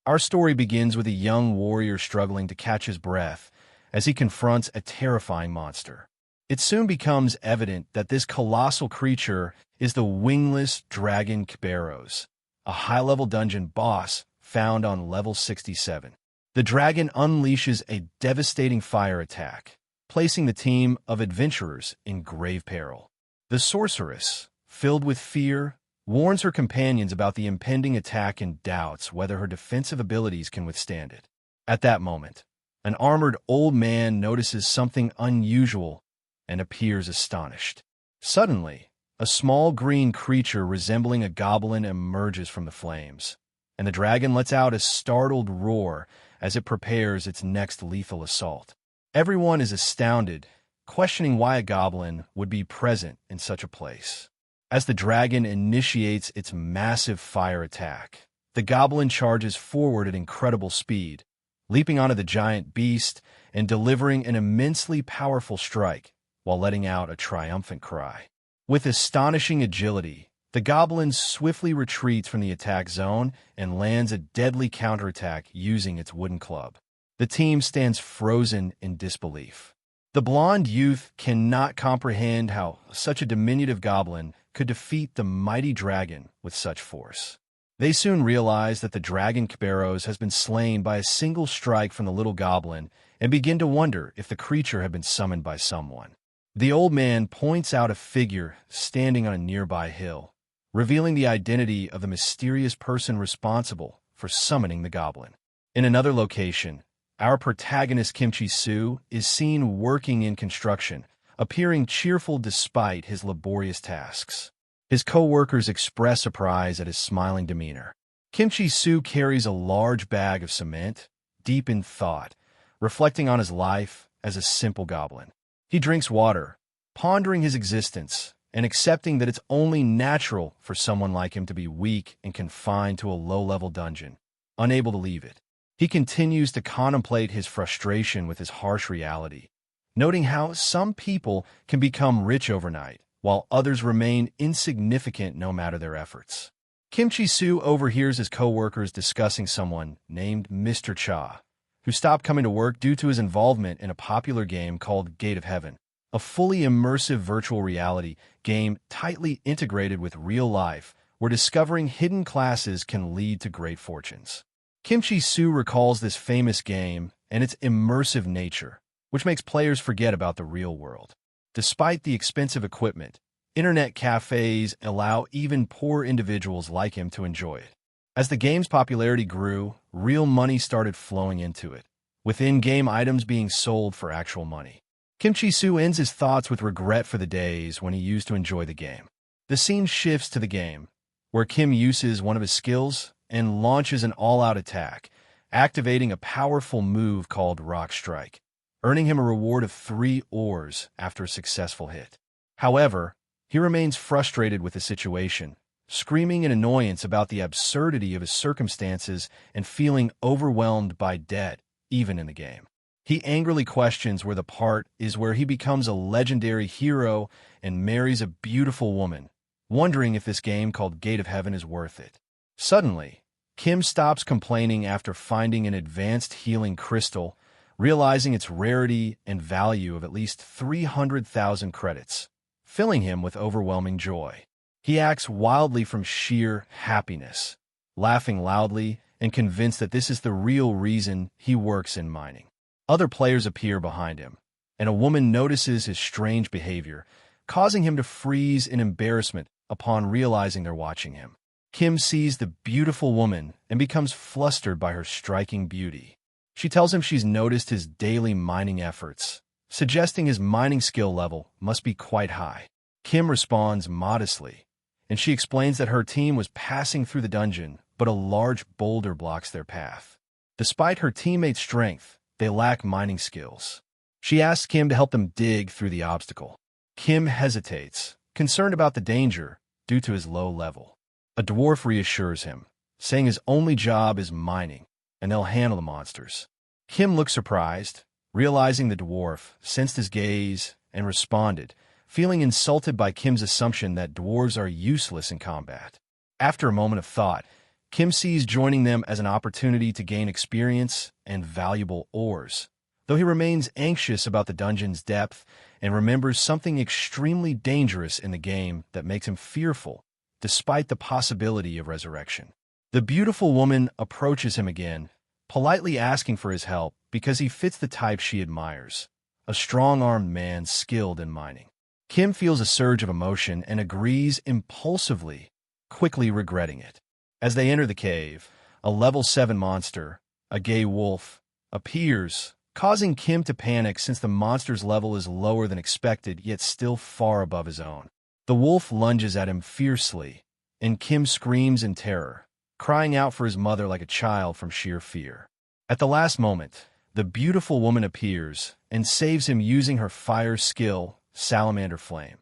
Our story begins with a young warrior struggling to catch his breath as he confronts a terrifying monster. It soon becomes evident that this colossal creature is the wingless dragon Kerberos, a high-level dungeon boss found on level 67. The dragon unleashes a devastating fire attack, placing the team of adventurers in grave peril. The sorceress, filled with fear, warns her companions about the impending attack and doubts whether her defensive abilities can withstand it. At that moment, an armored old man notices something unusual and appears astonished. Suddenly, a small green creature resembling a goblin emerges from the flames, and the dragon lets out a startled roar as it prepares its next lethal assault. Everyone is astounded, questioning why a goblin would be present in such a place. As the dragon initiates its massive fire attack, the goblin charges forward at incredible speed, leaping onto the giant beast and delivering an immensely powerful strike while letting out a triumphant cry. With astonishing agility, the goblin swiftly retreats from the attack zone and lands a deadly counterattack using its wooden club. The team stands frozen in disbelief. The blonde youth cannot comprehend how such a diminutive goblin could defeat the mighty dragon with such force. They soon realize that the dragon Kerberos has been slain by a single strike from the little goblin and begin to wonder if the creature had been summoned by someone. The old man points out a figure standing on a nearby hill, revealing the identity of the mysterious person responsible for summoning the goblin. In another location, our protagonist Kim Chulsoo is seen working in construction, appearing cheerful despite his laborious tasks. His co-workers express surprise at his smiling demeanor. Kim Chulsoo carries a large bag of cement, deep in thought, reflecting on his life as a simple goblin. He drinks water, pondering his existence and accepting that it's only natural for someone like him to be weak and confined to a low-level dungeon, unable to leave it. He continues to contemplate his frustration with his harsh reality, noting how some people can become rich overnight, while others remain insignificant no matter their efforts. Kim Chulsoo overhears his co-workers discussing someone named Mr. Cha, who stopped coming to work due to his involvement in a popular game called Gate of Heaven, a fully immersive virtual reality game tightly integrated with real life, where discovering hidden classes can lead to great fortunes. Kim Chulsoo recalls this famous game and its immersive nature, which makes players forget about the real world. Despite the expensive equipment, internet cafes allow even poor individuals like him to enjoy it. As the game's popularity grew, real money started flowing into it, with in-game items being sold for actual money. Kim Chulsoo ends his thoughts with regret for the days when he used to enjoy the game. The scene shifts to the game, where Kim uses one of his skills and launches an all-out attack, activating a powerful move called Rock Strike, earning him a reward of 3 ores after a successful hit. However, he remains frustrated with the situation, screaming in annoyance about the absurdity of his circumstances and feeling overwhelmed by debt, even in the game. He angrily questions where the part is where he becomes a legendary hero and marries a beautiful woman, wondering if this game called Gate of Heaven is worth it. Suddenly, Kim stops complaining after finding an advanced healing crystal, realizing its rarity and value of at least 300,000 credits, filling him with overwhelming joy. He acts wildly from sheer happiness, laughing loudly and convinced that this is the real reason he works in mining. Other players appear behind him, and a woman notices his strange behavior, causing him to freeze in embarrassment upon realizing they're watching him. Kim sees the beautiful woman and becomes flustered by her striking beauty. She tells him she's noticed his daily mining efforts, suggesting his mining skill level must be quite high. Kim responds modestly, and she explains that her team was passing through the dungeon, but a large boulder blocks their path. Despite her teammates' strength, they lack mining skills. She asks Kim to help them dig through the obstacle. Kim hesitates, concerned about the danger due to his low level. A dwarf reassures him, saying his only job is mining, and they'll handle the monsters. Kim looks surprised, realizing the dwarf sensed his gaze and responded, feeling insulted by Kim's assumption that dwarves are useless in combat. After a moment of thought, Kim sees joining them as an opportunity to gain experience and valuable ores, though he remains anxious about the dungeon's depth and remembers something extremely dangerous in the game that makes him fearful, despite the possibility of resurrection. The beautiful woman approaches him again, politely asking for his help because he fits the type she admires, a strong-armed man skilled in mining. Kim feels a surge of emotion and agrees impulsively, quickly regretting it. As they enter the cave, a level 7 monster, a gay wolf, appears, causing Kim to panic since the monster's level is lower than expected yet still far above his own. The wolf lunges at him fiercely, and Kim screams in terror, crying out for his mother like a child from sheer fear. At the last moment, the beautiful woman appears and saves him using her fire skill, Salamander Flame,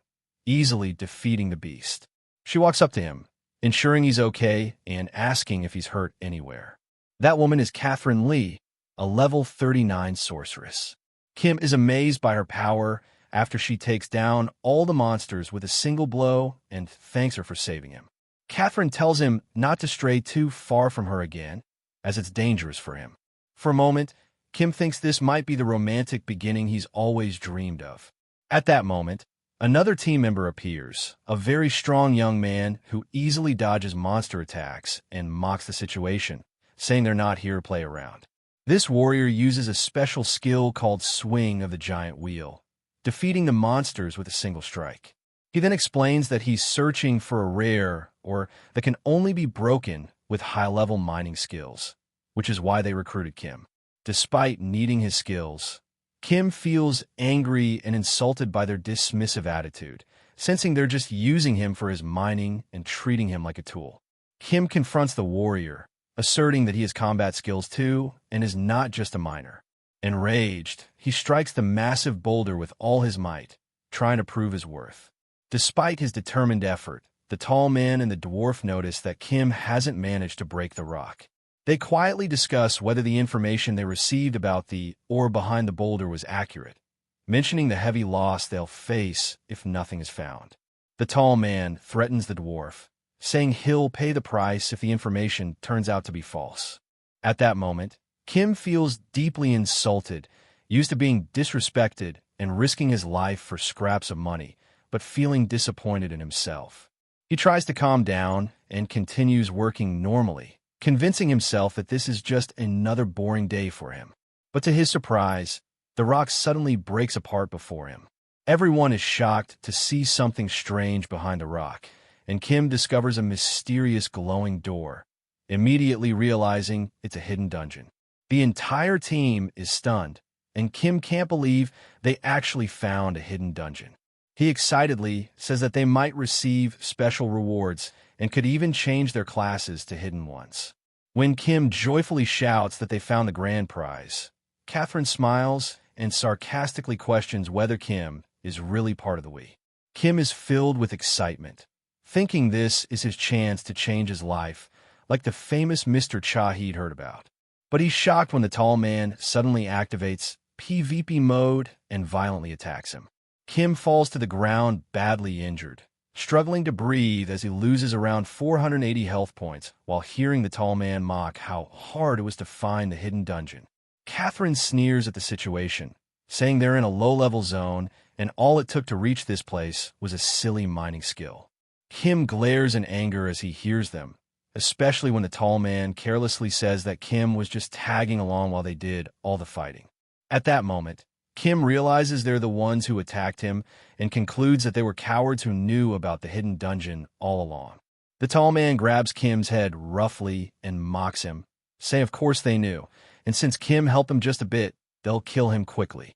easily defeating the beast. She walks up to him, ensuring he's okay and asking if he's hurt anywhere. That woman is Catherine Lee, a level 39 sorceress. Kim is amazed by her power after she takes down all the monsters with a single blow and thanks her for saving him. Catherine tells him not to stray too far from her again, as it's dangerous for him. For a moment, Kim thinks this might be the romantic beginning he's always dreamed of. At that moment, another team member appears, a very strong young man who easily dodges monster attacks and mocks the situation, saying they're not here to play around. This warrior uses a special skill called Swing of the Giant Wheel, defeating the monsters with a single strike. He then explains that he's searching for a rare or that can only be broken with high-level mining skills, which is why they recruited Kim. Despite needing his skills, Kim feels angry and insulted by their dismissive attitude, sensing they're just using him for his mining and treating him like a tool. Kim confronts the warrior, asserting that he has combat skills too and is not just a miner. Enraged, he strikes the massive boulder with all his might, trying to prove his worth. Despite his determined effort, the tall man and the dwarf notice that Kim hasn't managed to break the rock. They quietly discuss whether the information they received about the ore behind the boulder was accurate, mentioning the heavy loss they'll face if nothing is found. The tall man threatens the dwarf, saying he'll pay the price if the information turns out to be false. At that moment, Kim feels deeply insulted, used to being disrespected and risking his life for scraps of money, but feeling disappointed in himself. He tries to calm down and continues working normally, convincing himself that this is just another boring day for him. But to his surprise, the rock suddenly breaks apart before him. Everyone is shocked to see something strange behind the rock, and Kim discovers a mysterious glowing door, immediately realizing it's a hidden dungeon. The entire team is stunned, and Kim can't believe they actually found a hidden dungeon. He excitedly says that they might receive special rewards and could even change their classes to hidden ones. When Kim joyfully shouts that they found the grand prize, Catherine smiles and sarcastically questions whether Kim is really part of the we. Kim is filled with excitement, thinking this is his chance to change his life, like the famous Mr. Cha he'd heard about. But he's shocked when the tall man suddenly activates PvP mode and violently attacks him. Kim falls to the ground badly injured, struggling to breathe as he loses around 480 health points while hearing the tall man mock how hard it was to find the hidden dungeon. Catherine sneers at the situation, saying they're in a low-level zone and all it took to reach this place was a silly mining skill. Kim glares in anger as he hears them, especially when the tall man carelessly says that Kim was just tagging along while they did all the fighting. At that moment, Kim realizes they're the ones who attacked him and concludes that they were cowards who knew about the hidden dungeon all along. The tall man grabs Kim's head roughly and mocks him, saying of course they knew, and since Kim helped him just a bit, they'll kill him quickly.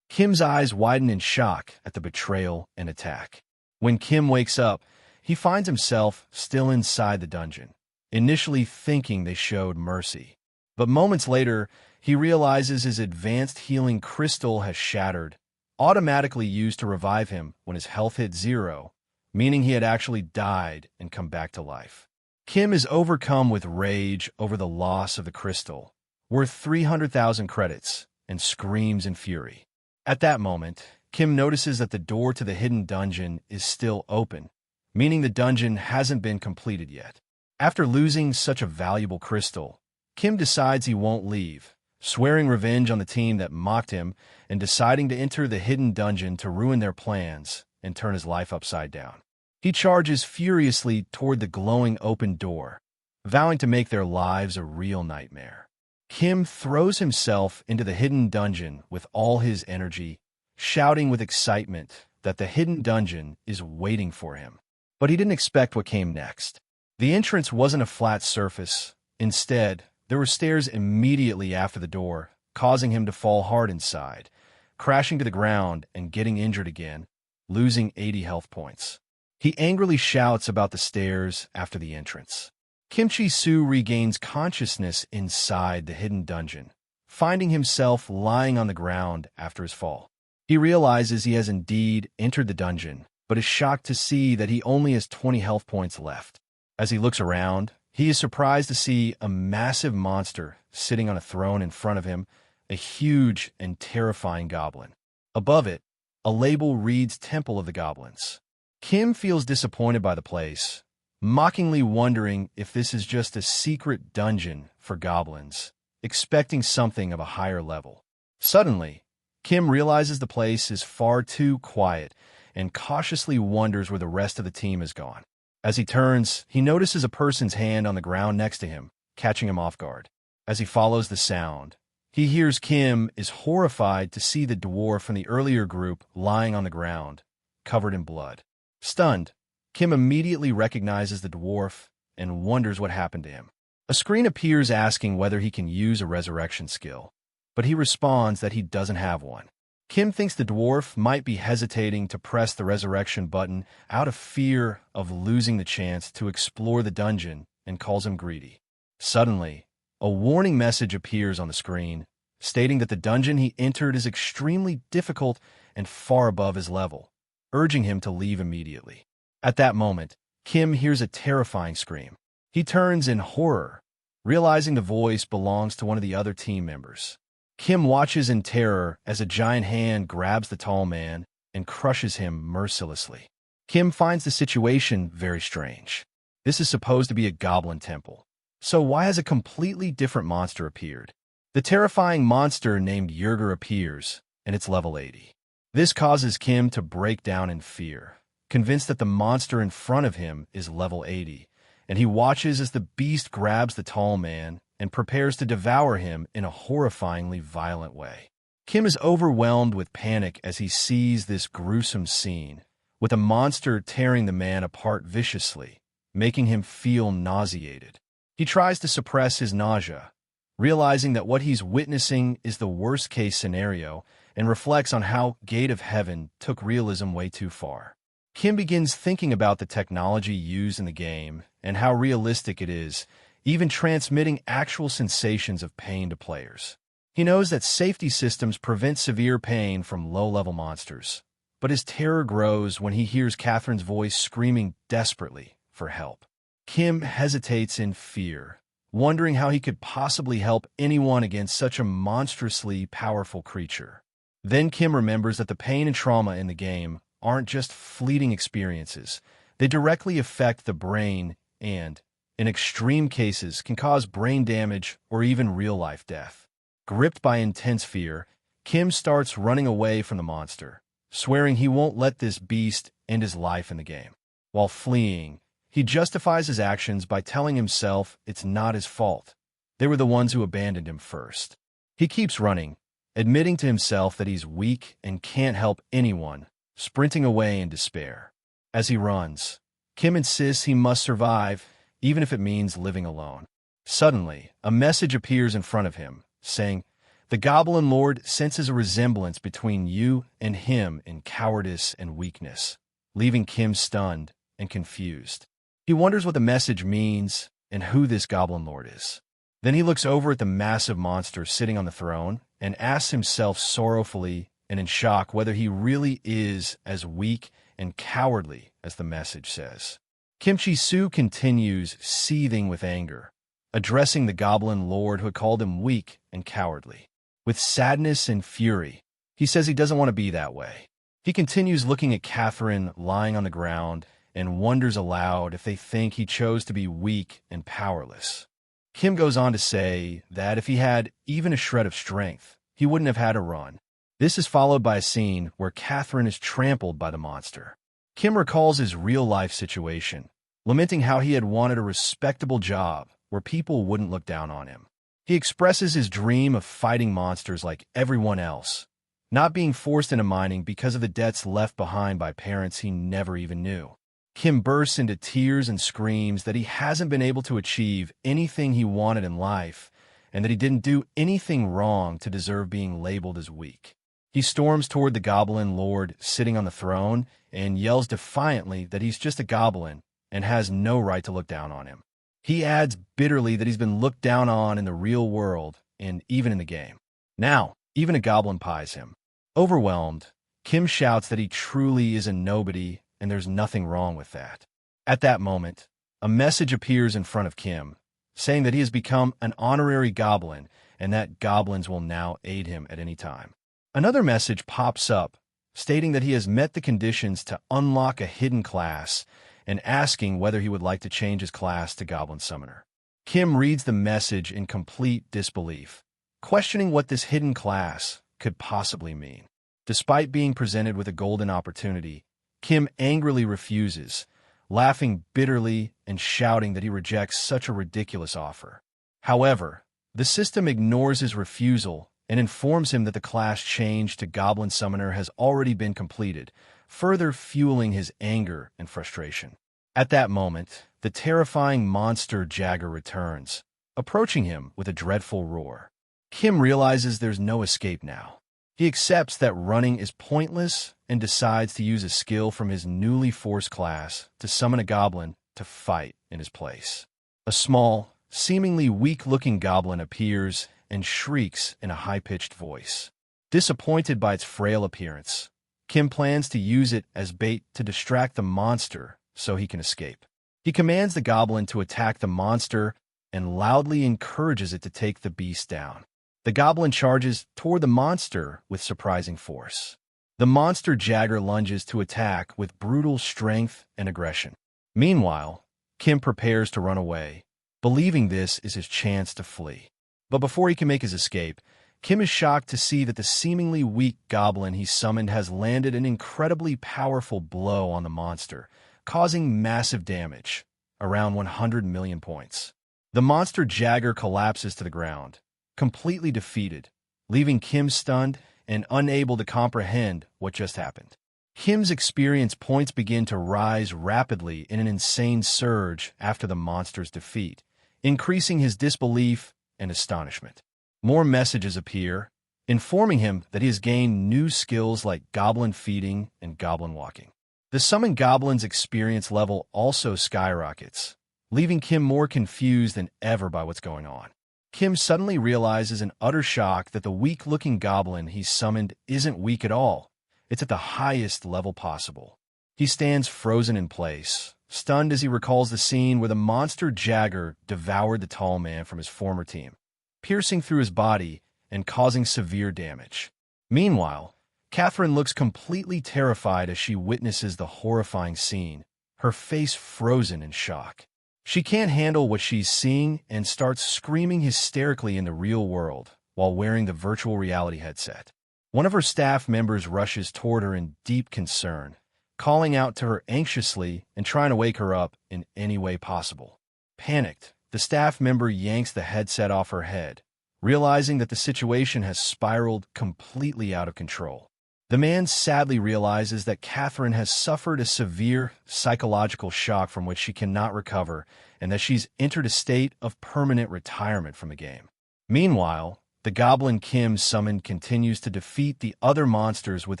Kim's eyes widen in shock at the betrayal and attack. When Kim wakes up, he finds himself still inside the dungeon, initially thinking they showed mercy. But moments later, he realizes his advanced healing crystal has shattered, automatically used to revive him when his health hit 0, meaning he had actually died and come back to life. Kim is overcome with rage over the loss of the crystal, worth 300,000 credits, and screams in fury. At that moment, Kim notices that the door to the hidden dungeon is still open, meaning the dungeon hasn't been completed yet. After losing such a valuable crystal, Kim decides he won't leave, swearing revenge on the team that mocked him and deciding to enter the hidden dungeon to ruin their plans and turn his life upside down. He charges furiously toward the glowing open door, vowing to make their lives a real nightmare. Kim throws himself into the hidden dungeon with all his energy, shouting with excitement that the hidden dungeon is waiting for him. But he didn't expect what came next. The entrance wasn't a flat surface. Instead, there were stairs immediately after the door, causing him to fall hard inside, crashing to the ground and getting injured again, losing 80 health points. He angrily shouts about the stairs after the entrance. Kim Chulsoo regains consciousness inside the hidden dungeon, finding himself lying on the ground after his fall. He realizes he has indeed entered the dungeon, but is shocked to see that he only has 20 health points left. As he looks around, he is surprised to see a massive monster sitting on a throne in front of him, a huge and terrifying goblin. Above it, a label reads Temple of the Goblins. Kim feels disappointed by the place, mockingly wondering if this is just a secret dungeon for goblins, expecting something of a higher level. Suddenly, Kim realizes the place is far too quiet and cautiously wonders where the rest of the team has gone. As he turns, he notices a person's hand on the ground next to him, catching him off guard. As he follows the sound, he hears Kim is horrified to see the dwarf from the earlier group lying on the ground, covered in blood. Stunned, Kim immediately recognizes the dwarf and wonders what happened to him. A screen appears asking whether he can use a resurrection skill, but he responds that he doesn't have one. Kim thinks the dwarf might be hesitating to press the resurrection button out of fear of losing the chance to explore the dungeon and calls him greedy. Suddenly, a warning message appears on the screen, stating that the dungeon he entered is extremely difficult and far above his level, urging him to leave immediately. At that moment, Kim hears a terrifying scream. He turns in horror, realizing the voice belongs to one of the other team members. Kim watches in terror as a giant hand grabs the tall man and crushes him mercilessly. Kim finds the situation very strange. This is supposed to be a goblin temple. So why has a completely different monster appeared? The terrifying monster named Yerger appears, and it's level 80. This causes Kim to break down in fear, convinced that the monster in front of him is level 80, and he watches as the beast grabs the tall man and prepares to devour him in a horrifyingly violent way. Kim is overwhelmed with panic as he sees this gruesome scene, with a monster tearing the man apart viciously, making him feel nauseated. He tries to suppress his nausea, realizing that what he's witnessing is the worst-case scenario, and reflects on how Gate of Heaven took realism way too far. Kim begins thinking about the technology used in the game and how realistic it is, even transmitting actual sensations of pain to players. He knows that safety systems prevent severe pain from low-level monsters, but his terror grows when he hears Catherine's voice screaming desperately for help. Kim hesitates in fear, wondering how he could possibly help anyone against such a monstrously powerful creature. Then Kim remembers that the pain and trauma in the game aren't just fleeting experiences. They directly affect the brain and, in extreme cases, can cause brain damage or even real-life death. Gripped by intense fear, Kim starts running away from the monster, swearing he won't let this beast end his life in the game. While fleeing, he justifies his actions by telling himself it's not his fault. They were the ones who abandoned him first. He keeps running, admitting to himself that he's weak and can't help anyone, sprinting away in despair. As he runs, Kim insists he must survive, even if it means living alone. Suddenly, a message appears in front of him, saying, "The Goblin Lord senses a resemblance between you and him in cowardice and weakness," leaving Kim stunned and confused. He wonders what the message means and who this Goblin Lord is. Then he looks over at the massive monster sitting on the throne and asks himself sorrowfully and in shock whether he really is as weak and cowardly as the message says. Kim Chulsoo continues seething with anger, addressing the Goblin Lord who had called him weak and cowardly. With sadness and fury, he says he doesn't want to be that way. He continues looking at Catherine lying on the ground and wonders aloud if they think he chose to be weak and powerless. Kim goes on to say that if he had even a shred of strength, he wouldn't have had to run. This is followed by a scene where Catherine is trampled by the monster. Kim recalls his real-life situation, lamenting how he had wanted a respectable job where people wouldn't look down on him. He expresses his dream of fighting monsters like everyone else, not being forced into mining because of the debts left behind by parents he never even knew. Kim bursts into tears and screams that he hasn't been able to achieve anything he wanted in life and that he didn't do anything wrong to deserve being labeled as weak. He storms toward the Goblin Lord sitting on the throne and yells defiantly that he's just a goblin and has no right to look down on him. He adds bitterly that he's been looked down on in the real world and even in the game. Now, even a goblin pies him. Overwhelmed, Kim shouts that he truly is a nobody and there's nothing wrong with that. At that moment, a message appears in front of Kim, saying that he has become an honorary goblin and that goblins will now aid him at any time. Another message pops up, stating that he has met the conditions to unlock a hidden class and asking whether he would like to change his class to Goblin Summoner. Kim reads the message in complete disbelief, questioning what this hidden class could possibly mean. Despite being presented with a golden opportunity, Kim angrily refuses, laughing bitterly and shouting that he rejects such a ridiculous offer. However, the system ignores his refusal and informs him that the class change to Goblin Summoner has already been completed, further fueling his anger and frustration. At that moment, the terrifying monster Jagger returns, approaching him with a dreadful roar. Kim realizes there's no escape now. He accepts that running is pointless and decides to use a skill from his newly forced class to summon a goblin to fight in his place. A small, seemingly weak-looking goblin appears and shrieks in a high-pitched voice. Disappointed by its frail appearance, Kim plans to use it as bait to distract the monster so he can escape. He commands the goblin to attack the monster and loudly encourages it to take the beast down. The goblin charges toward the monster with surprising force. The monster Jagger lunges to attack with brutal strength and aggression. Meanwhile, Kim prepares to run away, believing this is his chance to flee. But before he can make his escape, Kim is shocked to see that the seemingly weak goblin he summoned has landed an incredibly powerful blow on the monster, causing massive damage, around 100 million points. The monster Jagger collapses to the ground, completely defeated, leaving Kim stunned and unable to comprehend what just happened. Kim's experience points begin to rise rapidly in an insane surge after the monster's defeat, increasing his disbelief and astonishment. More messages appear, informing him that he has gained new skills like goblin feeding and goblin walking. The summoned goblin's experience level also skyrockets, leaving Kim more confused than ever by what's going on. Kim suddenly realizes in utter shock that the weak-looking goblin he summoned isn't weak at all. It's at the highest level possible. He stands frozen in place, stunned as he recalls the scene where the monster Jagger devoured the tall man from his former team, piercing through his body and causing severe damage. Meanwhile, Catherine looks completely terrified as she witnesses the horrifying scene, her face frozen in shock. She can't handle what she's seeing and starts screaming hysterically in the real world while wearing the virtual reality headset. One of her staff members rushes toward her in deep concern, calling out to her anxiously and trying to wake her up in any way possible. Panicked, the staff member yanks the headset off her head, realizing that the situation has spiraled completely out of control. The man sadly realizes that Catherine has suffered a severe psychological shock from which she cannot recover and that she's entered a state of permanent retirement from the game. Meanwhile, the goblin Kim summoned continues to defeat the other monsters with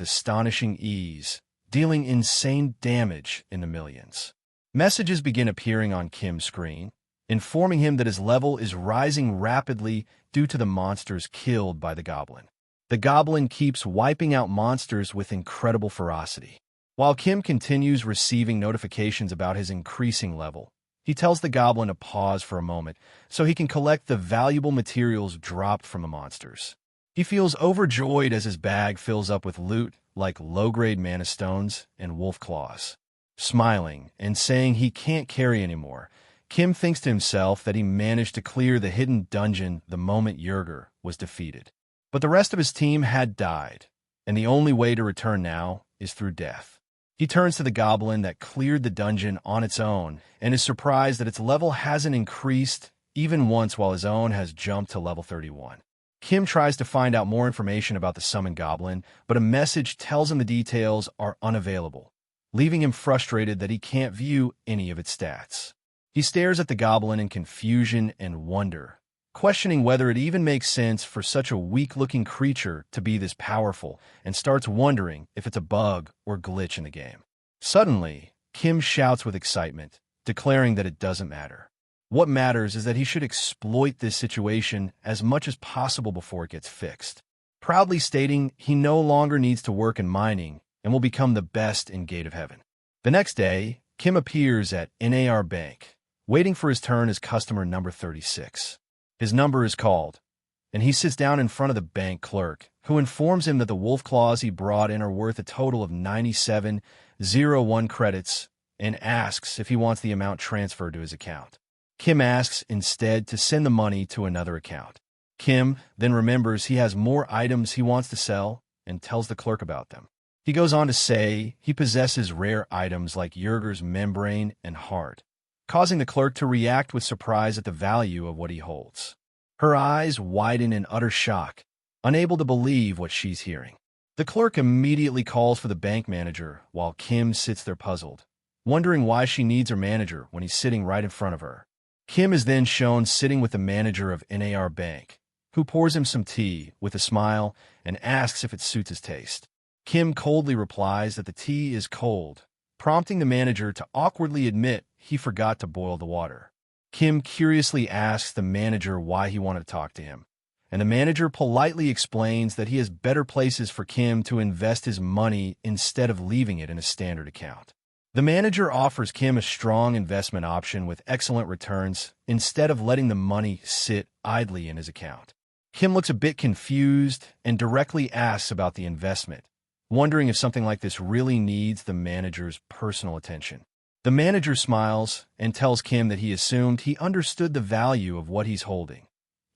astonishing ease, dealing insane damage in the millions. Messages begin appearing on Kim's screen, informing him that his level is rising rapidly due to the monsters killed by the goblin. The goblin keeps wiping out monsters with incredible ferocity. While Kim continues receiving notifications about his increasing level, he tells the goblin to pause for a moment so he can collect the valuable materials dropped from the monsters. He feels overjoyed as his bag fills up with loot like low-grade mana stones and wolf claws. Smiling and saying he can't carry anymore, Kim thinks to himself that he managed to clear the hidden dungeon the moment Yerger was defeated. But the rest of his team had died, and the only way to return now is through death. He turns to the goblin that cleared the dungeon on its own and is surprised that its level hasn't increased even once while his own has jumped to level 31. Kim tries to find out more information about the summoned goblin, but a message tells him the details are unavailable, leaving him frustrated that he can't view any of its stats. He stares at the goblin in confusion and wonder, questioning whether it even makes sense for such a weak-looking creature to be this powerful, and starts wondering if it's a bug or glitch in the game. Suddenly, Kim shouts with excitement, declaring that it doesn't matter. What matters is that he should exploit this situation as much as possible before it gets fixed, proudly stating he no longer needs to work in mining and will become the best in Gate of Heaven. The next day, Kim appears at NAR Bank, waiting for his turn as customer number 36. His number is called, and he sits down in front of the bank clerk, who informs him that the wolf claws he brought in are worth a total of 9701 credits, and asks if he wants the amount transferred to his account. Kim asks instead to send the money to another account. Kim then remembers he has more items he wants to sell and tells the clerk about them. He goes on to say he possesses rare items like Yerger's membrane and heart, causing the clerk to react with surprise at the value of what he holds. Her eyes widen in utter shock, unable to believe what she's hearing. The clerk immediately calls for the bank manager while Kim sits there puzzled, wondering why she needs her manager when he's sitting right in front of her. Kim is then shown sitting with the manager of NAR Bank, who pours him some tea with a smile and asks if it suits his taste. Kim coldly replies that the tea is cold, prompting the manager to awkwardly admit he forgot to boil the water. Kim curiously asks the manager why he wanted to talk to him, and the manager politely explains that he has better places for Kim to invest his money instead of leaving it in a standard account. The manager offers Kim a strong investment option with excellent returns instead of letting the money sit idly in his account. Kim looks a bit confused and directly asks about the investment, wondering if something like this really needs the manager's personal attention. The manager smiles and tells Kim that he assumed he understood the value of what he's holding.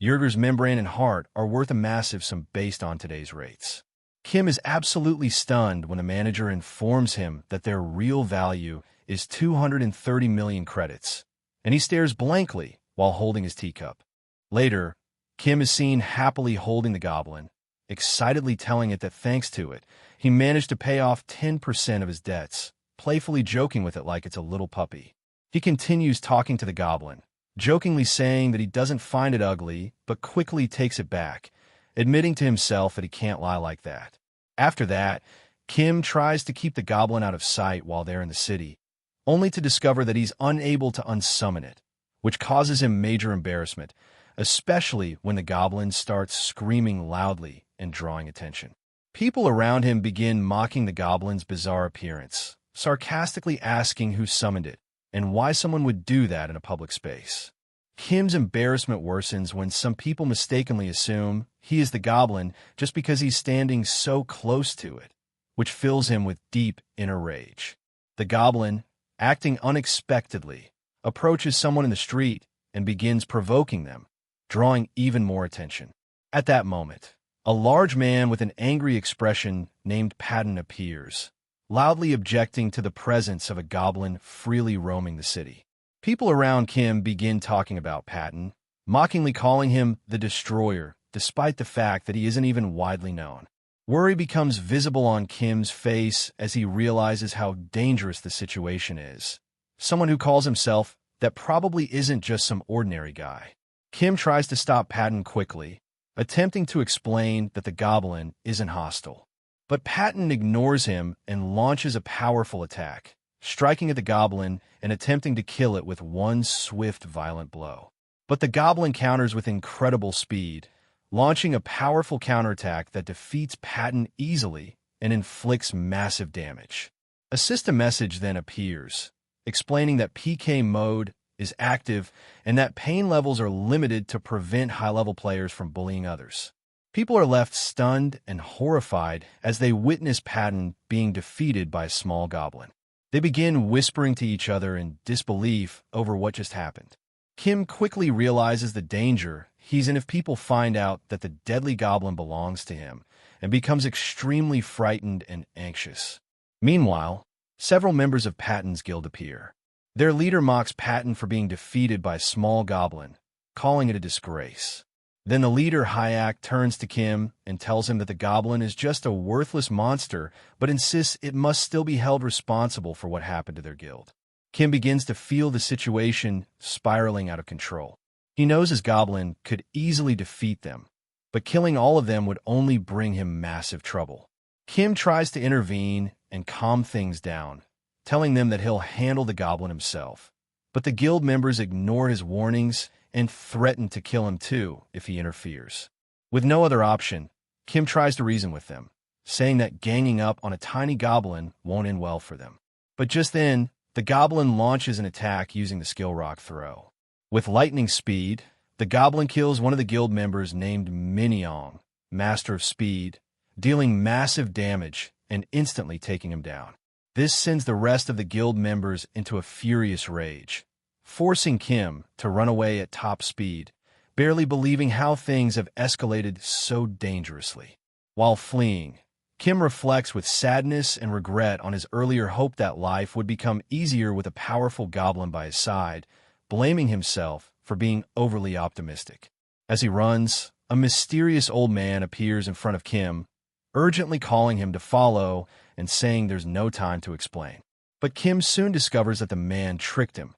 Yerger's membrane and heart are worth a massive sum based on today's rates. Kim is absolutely stunned when the manager informs him that their real value is 230 million credits, and he stares blankly while holding his teacup. Later, Kim is seen happily holding the goblin, excitedly telling it that thanks to it, he managed to pay off 10% of his debts, playfully joking with it like it's a little puppy. He continues talking to the goblin, jokingly saying that he doesn't find it ugly, but quickly takes it back, admitting to himself that he can't lie like that. After that, Kim tries to keep the goblin out of sight while they're in the city, only to discover that he's unable to unsummon it, which causes him major embarrassment, especially when the goblin starts screaming loudly and drawing attention. People around him begin mocking the goblin's bizarre appearance, sarcastically asking who summoned it and why someone would do that in a public space. Kim's embarrassment worsens when some people mistakenly assume he is the goblin just because he's standing so close to it, which fills him with deep inner rage. The goblin, acting unexpectedly, approaches someone in the street and begins provoking them, drawing even more attention. At that moment, a large man with an angry expression named Patton appears, loudly objecting to the presence of a goblin freely roaming the city. People around Kim begin talking about Patton, mockingly calling him the Destroyer, despite the fact that he isn't even widely known. Worry becomes visible on Kim's face as he realizes how dangerous the situation is. Someone who calls himself that probably isn't just some ordinary guy. Kim tries to stop Patton quickly, attempting to explain that the goblin isn't hostile. But Patton ignores him and launches a powerful attack, striking at the goblin and attempting to kill it with one swift, violent blow. But the goblin counters with incredible speed, launching a powerful counterattack that defeats Patton easily and inflicts massive damage. A system message then appears, explaining that PK mode is active and that pain levels are limited to prevent high-level players from bullying others. People are left stunned and horrified as they witness Patton being defeated by a small goblin. They begin whispering to each other in disbelief over what just happened. Kim quickly realizes the danger he's in if people find out that the deadly goblin belongs to him, and becomes extremely frightened and anxious. Meanwhile, several members of Patton's guild appear. Their leader mocks Patton for being defeated by a small goblin, calling it a disgrace. Then the leader, Hyak, turns to Kim and tells him that the goblin is just a worthless monster, but insists it must still be held responsible for what happened to their guild. Kim begins to feel the situation spiraling out of control. He knows his goblin could easily defeat them, but killing all of them would only bring him massive trouble. Kim tries to intervene and calm things down, telling them that he'll handle the goblin himself. But the guild members ignore his warnings and threaten to kill him too if he interferes. With no other option, Kim tries to reason with them, saying that ganging up on a tiny goblin won't end well for them. But just then, the goblin launches an attack using the skill rock throw. With lightning speed, the goblin kills one of the guild members named Minyong, Master of Speed, dealing massive damage and instantly taking him down. This sends the rest of the guild members into a furious rage, forcing Kim to run away at top speed, barely believing how things have escalated so dangerously. While fleeing, Kim reflects with sadness and regret on his earlier hope that life would become easier with a powerful goblin by his side, blaming himself for being overly optimistic. As he runs, a mysterious old man appears in front of Kim, urgently calling him to follow and saying there's no time to explain. But Kim soon discovers that the man tricked him,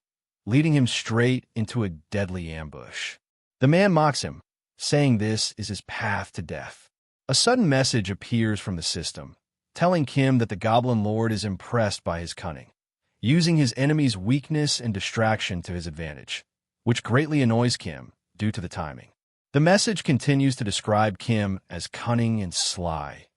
leading him straight into a deadly ambush. The man mocks him, saying this is his path to death. A sudden message appears from the system, telling Kim that the Goblin Lord is impressed by his cunning, using his enemy's weakness and distraction to his advantage, which greatly annoys Kim due to the timing. The message continues to describe Kim as cunning and sly,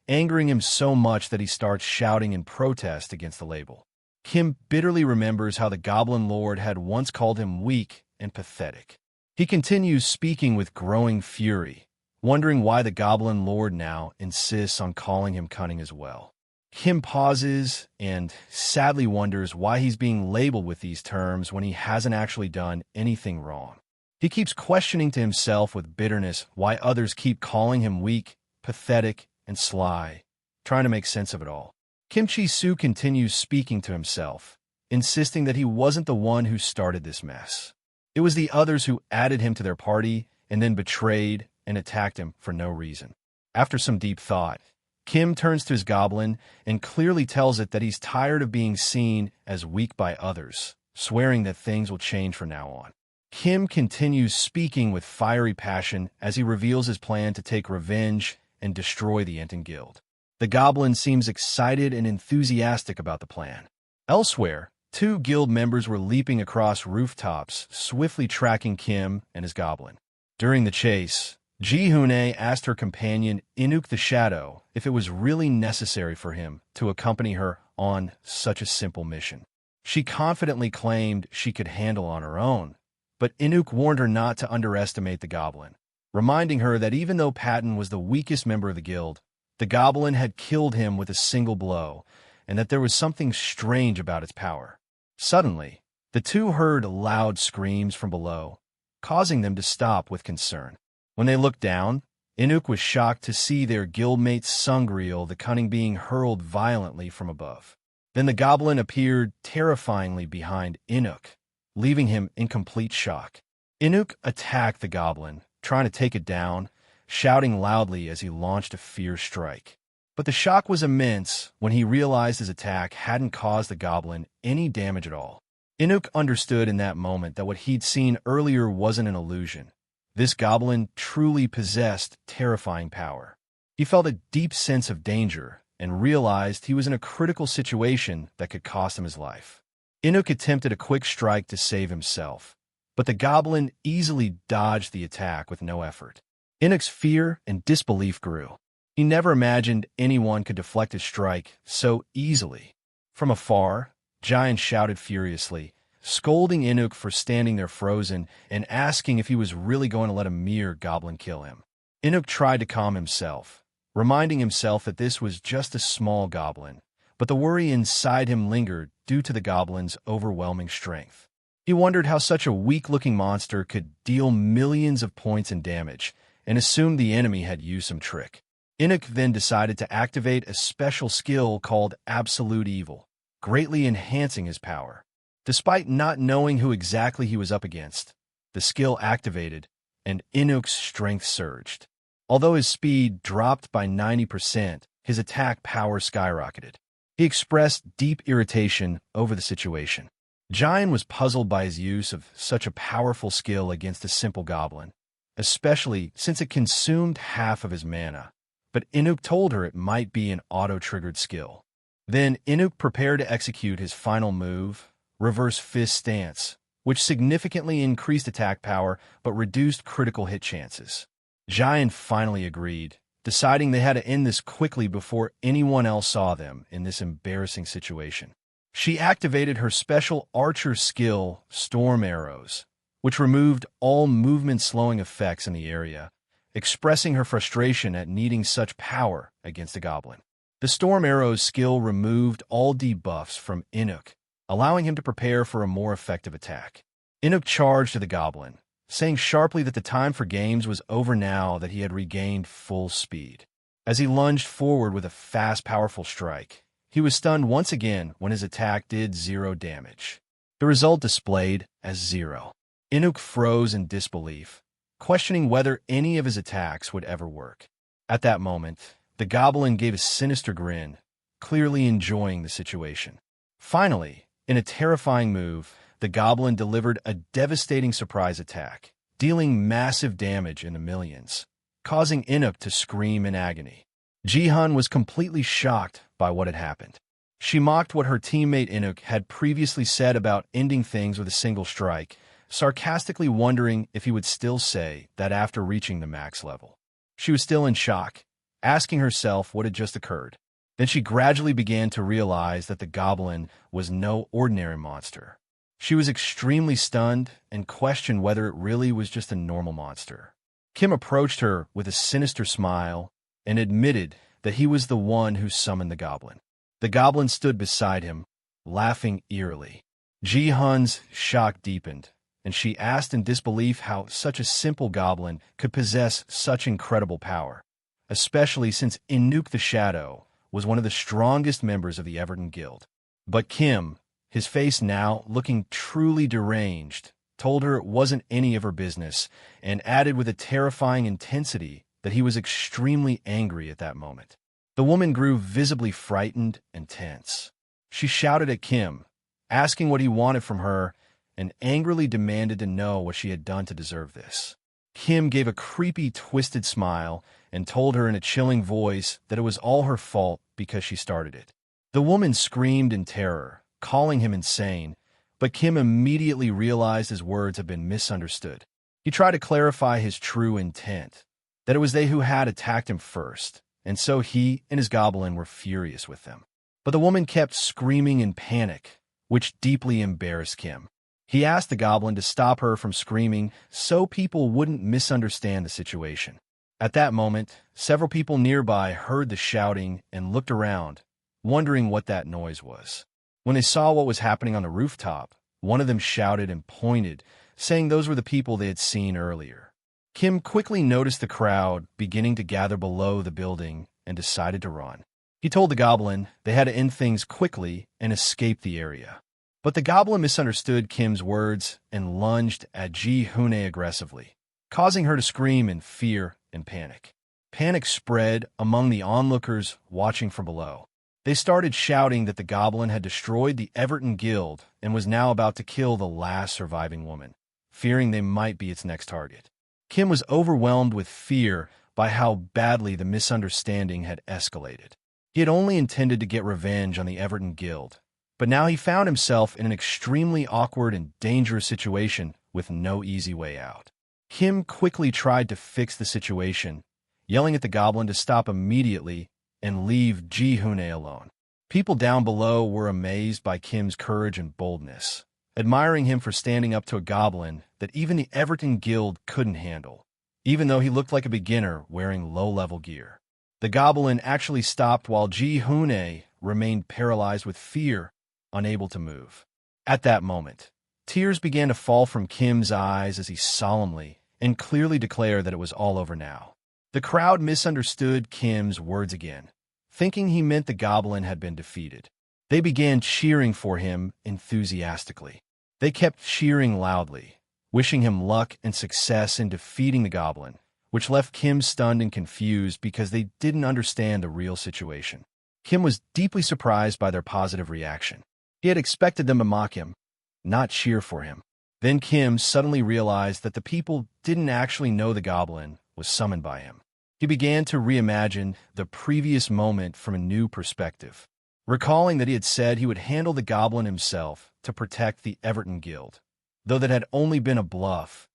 angering him so much that he starts shouting in protest against the label. Kim bitterly remembers how the Goblin Lord had once called him weak and pathetic. He continues speaking with growing fury, wondering why the Goblin Lord now insists on calling him cunning as well. Kim pauses and sadly wonders why he's being labeled with these terms when he hasn't actually done anything wrong. He keeps questioning to himself with bitterness why others keep calling him weak, pathetic, and sly, trying to make sense of it all. Kim Chulsoo continues speaking to himself, insisting that he wasn't the one who started this mess. It was the others who added him to their party and then betrayed and attacked him for no reason. After some deep thought, Kim turns to his goblin and clearly tells it that he's tired of being seen as weak by others, swearing that things will change from now on. Kim continues speaking with fiery passion as he reveals his plan to take revenge and destroy the Enten Guild. The goblin seems excited and enthusiastic about the plan. Elsewhere, 2 guild members were leaping across rooftops, swiftly tracking Kim and his goblin. During the chase, Ji-Hoon-ae asked her companion Inuk the Shadow if it was really necessary for him to accompany her on such a simple mission. She confidently claimed she could handle on her own, but Inuk warned her not to underestimate the goblin, reminding her that even though Patton was the weakest member of the guild, the goblin had killed him with a single blow, and that there was something strange about its power. Suddenly, the 2 heard loud screams from below, causing them to stop with concern. When they looked down, Inuk was shocked to see their guildmate Sungriel, the cunning being, hurled violently from above. Then the goblin appeared terrifyingly behind Inuk, leaving him in complete shock. Inuk attacked the goblin, trying to take it down, shouting loudly as he launched a fierce strike. But the shock was immense when he realized his attack hadn't caused the goblin any damage at all. Inuk understood in that moment that what he'd seen earlier wasn't an illusion. This goblin truly possessed terrifying power. He felt a deep sense of danger and realized he was in a critical situation that could cost him his life. Inuk attempted a quick strike to save himself, but the goblin easily dodged the attack with no effort. Inuk's fear and disbelief grew. He never imagined anyone could deflect his strike so easily. From afar, Giant shouted furiously, scolding Inuk for standing there frozen and asking if he was really going to let a mere goblin kill him. Inuk tried to calm himself, reminding himself that this was just a small goblin, but the worry inside him lingered due to the goblin's overwhelming strength. He wondered how such a weak-looking monster could deal millions of points in damage, and assumed the enemy had used some trick. Inuk then decided to activate a special skill called Absolute Evil, greatly enhancing his power. Despite not knowing who exactly he was up against, the skill activated, and Inuk's strength surged. Although his speed dropped by 90%, his attack power skyrocketed. He expressed deep irritation over the situation. Jian was puzzled by his use of such a powerful skill against a simple goblin, especially since it consumed half of his mana. But Inuk told her it might be an auto-triggered skill. Then Inuk prepared to execute his final move, Reverse Fist Stance, which significantly increased attack power but reduced critical hit chances. Jian finally agreed, deciding they had to end this quickly before anyone else saw them in this embarrassing situation. She activated her special archer skill, Storm Arrows, which removed all movement-slowing effects in the area, expressing her frustration at needing such power against a goblin. The Storm Arrows skill removed all debuffs from Inuk, allowing him to prepare for a more effective attack. Inuk charged to the goblin, saying sharply that the time for games was over now that he had regained full speed. As he lunged forward with a fast, powerful strike, he was stunned once again when his attack did 0 damage. The result displayed as 0. Inuk froze in disbelief, questioning whether any of his attacks would ever work. At that moment, the goblin gave a sinister grin, clearly enjoying the situation. Finally, in a terrifying move, the goblin delivered a devastating surprise attack, dealing massive damage in the millions, causing Inuk to scream in agony. Ji-hun was completely shocked by what had happened. She mocked what her teammate Inuk had previously said about ending things with a single strike, sarcastically wondering if he would still say that after reaching the max level. She was still in shock, asking herself what had just occurred. Then she gradually began to realize that the goblin was no ordinary monster. She was extremely stunned and questioned whether it really was just a normal monster. Kim approached her with a sinister smile and admitted that he was the one who summoned the goblin. The goblin stood beside him, laughing eerily. Ji-hun's shock deepened, and she asked in disbelief how such a simple goblin could possess such incredible power, especially since Inuk the Shadow was one of the strongest members of the Everton Guild. But Kim, his face now looking truly deranged, told her it wasn't any of her business, and added with a terrifying intensity that he was extremely angry at that moment. The woman grew visibly frightened and tense. She shouted at Kim, asking what he wanted from her, and angrily demanded to know what she had done to deserve this. Kim gave a creepy, twisted smile and told her in a chilling voice that it was all her fault because she started it. The woman screamed in terror, calling him insane, but Kim immediately realized his words had been misunderstood. He tried to clarify his true intent, that it was they who had attacked him first, and so he and his goblin were furious with them. But the woman kept screaming in panic, which deeply embarrassed Kim. He asked the goblin to stop her from screaming so people wouldn't misunderstand the situation. At that moment, several people nearby heard the shouting and looked around, wondering what that noise was. When they saw what was happening on the rooftop, one of them shouted and pointed, saying those were the people they had seen earlier. Kim quickly noticed the crowd beginning to gather below the building and decided to run. He told the goblin they had to end things quickly and escape the area. But the goblin misunderstood Kim's words and lunged at Ji-hun aggressively, causing her to scream in fear and panic. Panic spread among the onlookers watching from below. They started shouting that the goblin had destroyed the Everton Guild and was now about to kill the last surviving woman, fearing they might be its next target. Kim was overwhelmed with fear by how badly the misunderstanding had escalated. He had only intended to get revenge on the Everton Guild, but now he found himself in an extremely awkward and dangerous situation with no easy way out. Kim quickly tried to fix the situation, yelling at the goblin to stop immediately and leave Ji-hun alone. People down below were amazed by Kim's courage and boldness, admiring him for standing up to a goblin that even the Everton Guild couldn't handle, even though he looked like a beginner wearing low-level gear. The goblin actually stopped while Ji-hun remained paralyzed with fear unable to move. At that moment, tears began to fall from Kim's eyes as he solemnly and clearly declared that it was all over now. The crowd misunderstood Kim's words again, thinking he meant the goblin had been defeated. They began cheering for him enthusiastically. They kept cheering loudly, wishing him luck and success in defeating the goblin, which left Kim stunned and confused because they didn't understand the real situation. Kim was deeply surprised by their positive reaction. He had expected them to mock him, not cheer for him. Then Kim suddenly realized that the people didn't actually know the goblin was summoned by him. He began to reimagine the previous moment from a new perspective, recalling that he had said he would handle the goblin himself to protect the Everton Guild. Though that had only been a bluff,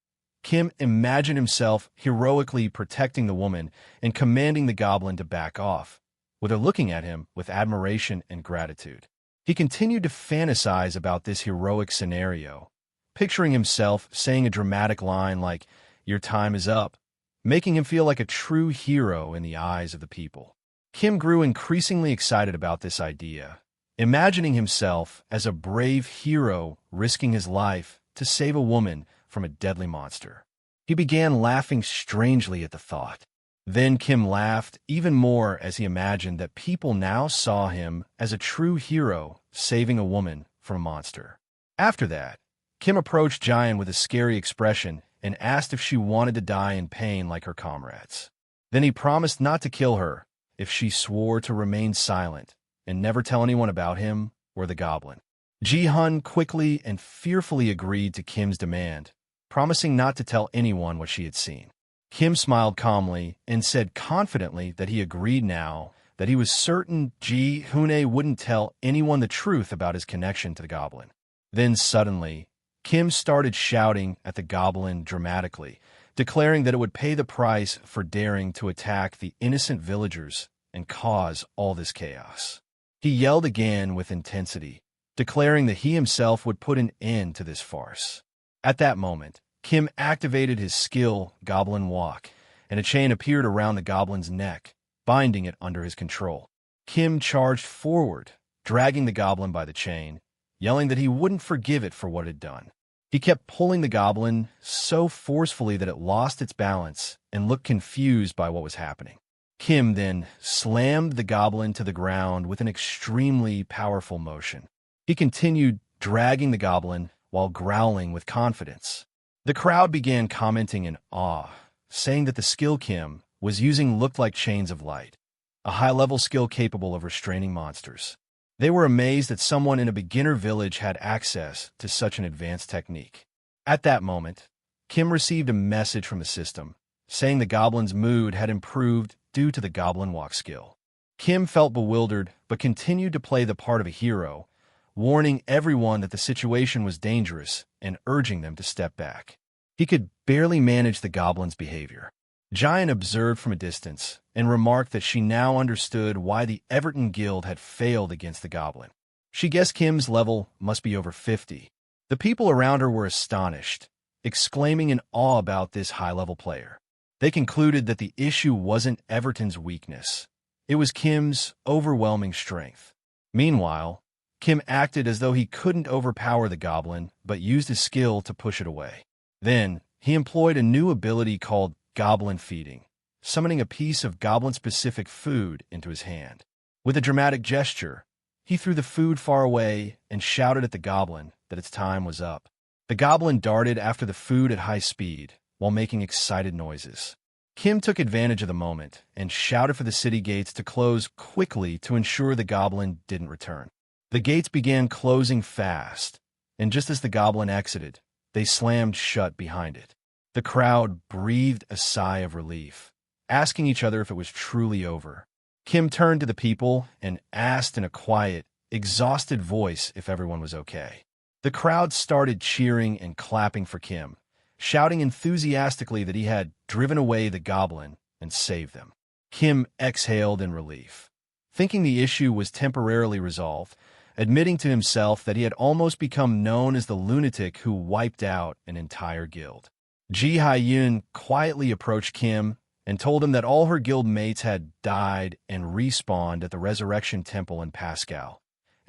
Kim imagined himself heroically protecting the woman and commanding the goblin to back off, with her looking at him with admiration and gratitude. He continued to fantasize about this heroic scenario, picturing himself saying a dramatic line like, "Your time is up," making him feel like a true hero in the eyes of the people. Kim grew increasingly excited about this idea, imagining himself as a brave hero risking his life to save a woman from a deadly monster. He began laughing strangely at the thought. Then Kim laughed even more as he imagined that people now saw him as a true hero saving a woman from a monster. After that, Kim approached Jian with a scary expression and asked if she wanted to die in pain like her comrades. Then he promised not to kill her if she swore to remain silent and never tell anyone about him or the goblin. Ji-hun quickly and fearfully agreed to Kim's demand, promising not to tell anyone what she had seen. Kim smiled calmly and said confidently that he agreed now that he was certain Ji-hun wouldn't tell anyone the truth about his connection to the goblin. Then suddenly, Kim started shouting at the goblin dramatically, declaring that it would pay the price for daring to attack the innocent villagers and cause all this chaos. He yelled again with intensity, declaring that he himself would put an end to this farce. At that moment, Kim activated his skill, Goblin Walk, and a chain appeared around the goblin's neck, binding it under his control. Kim charged forward, dragging the goblin by the chain, yelling that he wouldn't forgive it for what it had done. He kept pulling the goblin so forcefully that it lost its balance and looked confused by what was happening. Kim then slammed the goblin to the ground with an extremely powerful motion. He continued dragging the goblin while growling with confidence. The crowd began commenting in awe, saying that the skill Kim was using looked like chains of light, a high-level skill capable of restraining monsters. They were amazed that someone in a beginner village had access to such an advanced technique. At that moment, Kim received a message from the system, saying the goblin's mood had improved due to the Goblin Walk skill. Kim felt bewildered but continued to play the part of a hero, warning everyone that the situation was dangerous and urging them to step back. He could barely manage the goblin's behavior. Giant observed from a distance and remarked that she now understood why the Everton Guild had failed against the goblin. She guessed Kim's level must be over 50. The people around her were astonished, exclaiming in awe about this high-level player. They concluded that the issue wasn't Everton's weakness. It was Kim's overwhelming strength. Meanwhile, Kim acted as though he couldn't overpower the goblin, but used his skill to push it away. Then, he employed a new ability called Goblin Feeding, summoning a piece of goblin-specific food into his hand. With a dramatic gesture, he threw the food far away and shouted at the goblin that its time was up. The goblin darted after the food at high speed while making excited noises. Kim took advantage of the moment and shouted for the city gates to close quickly to ensure the goblin didn't return. The gates began closing fast, and just as the goblin exited, they slammed shut behind it. The crowd breathed a sigh of relief, asking each other if it was truly over. Kim turned to the people and asked in a quiet, exhausted voice if everyone was okay. The crowd started cheering and clapping for Kim, shouting enthusiastically that he had driven away the goblin and saved them. Kim exhaled in relief, thinking the issue was temporarily resolved, admitting to himself that he had almost become known as the lunatic who wiped out an entire guild. Ji Hae-yun quietly approached Kim and told him that all her guild mates had died and respawned at the Resurrection Temple in Pascal,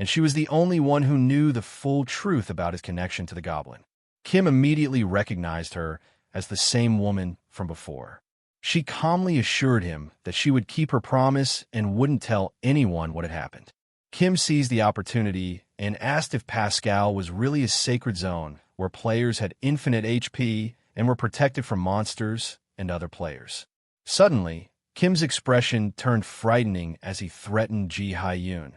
and she was the only one who knew the full truth about his connection to the goblin. Kim immediately recognized her as the same woman from before. She calmly assured him that she would keep her promise and wouldn't tell anyone what had happened. Kim seized the opportunity and asked if Pascal was really a sacred zone where players had infinite HP and were protected from monsters and other players. Suddenly, Kim's expression turned frightening as he threatened Ji Hyun,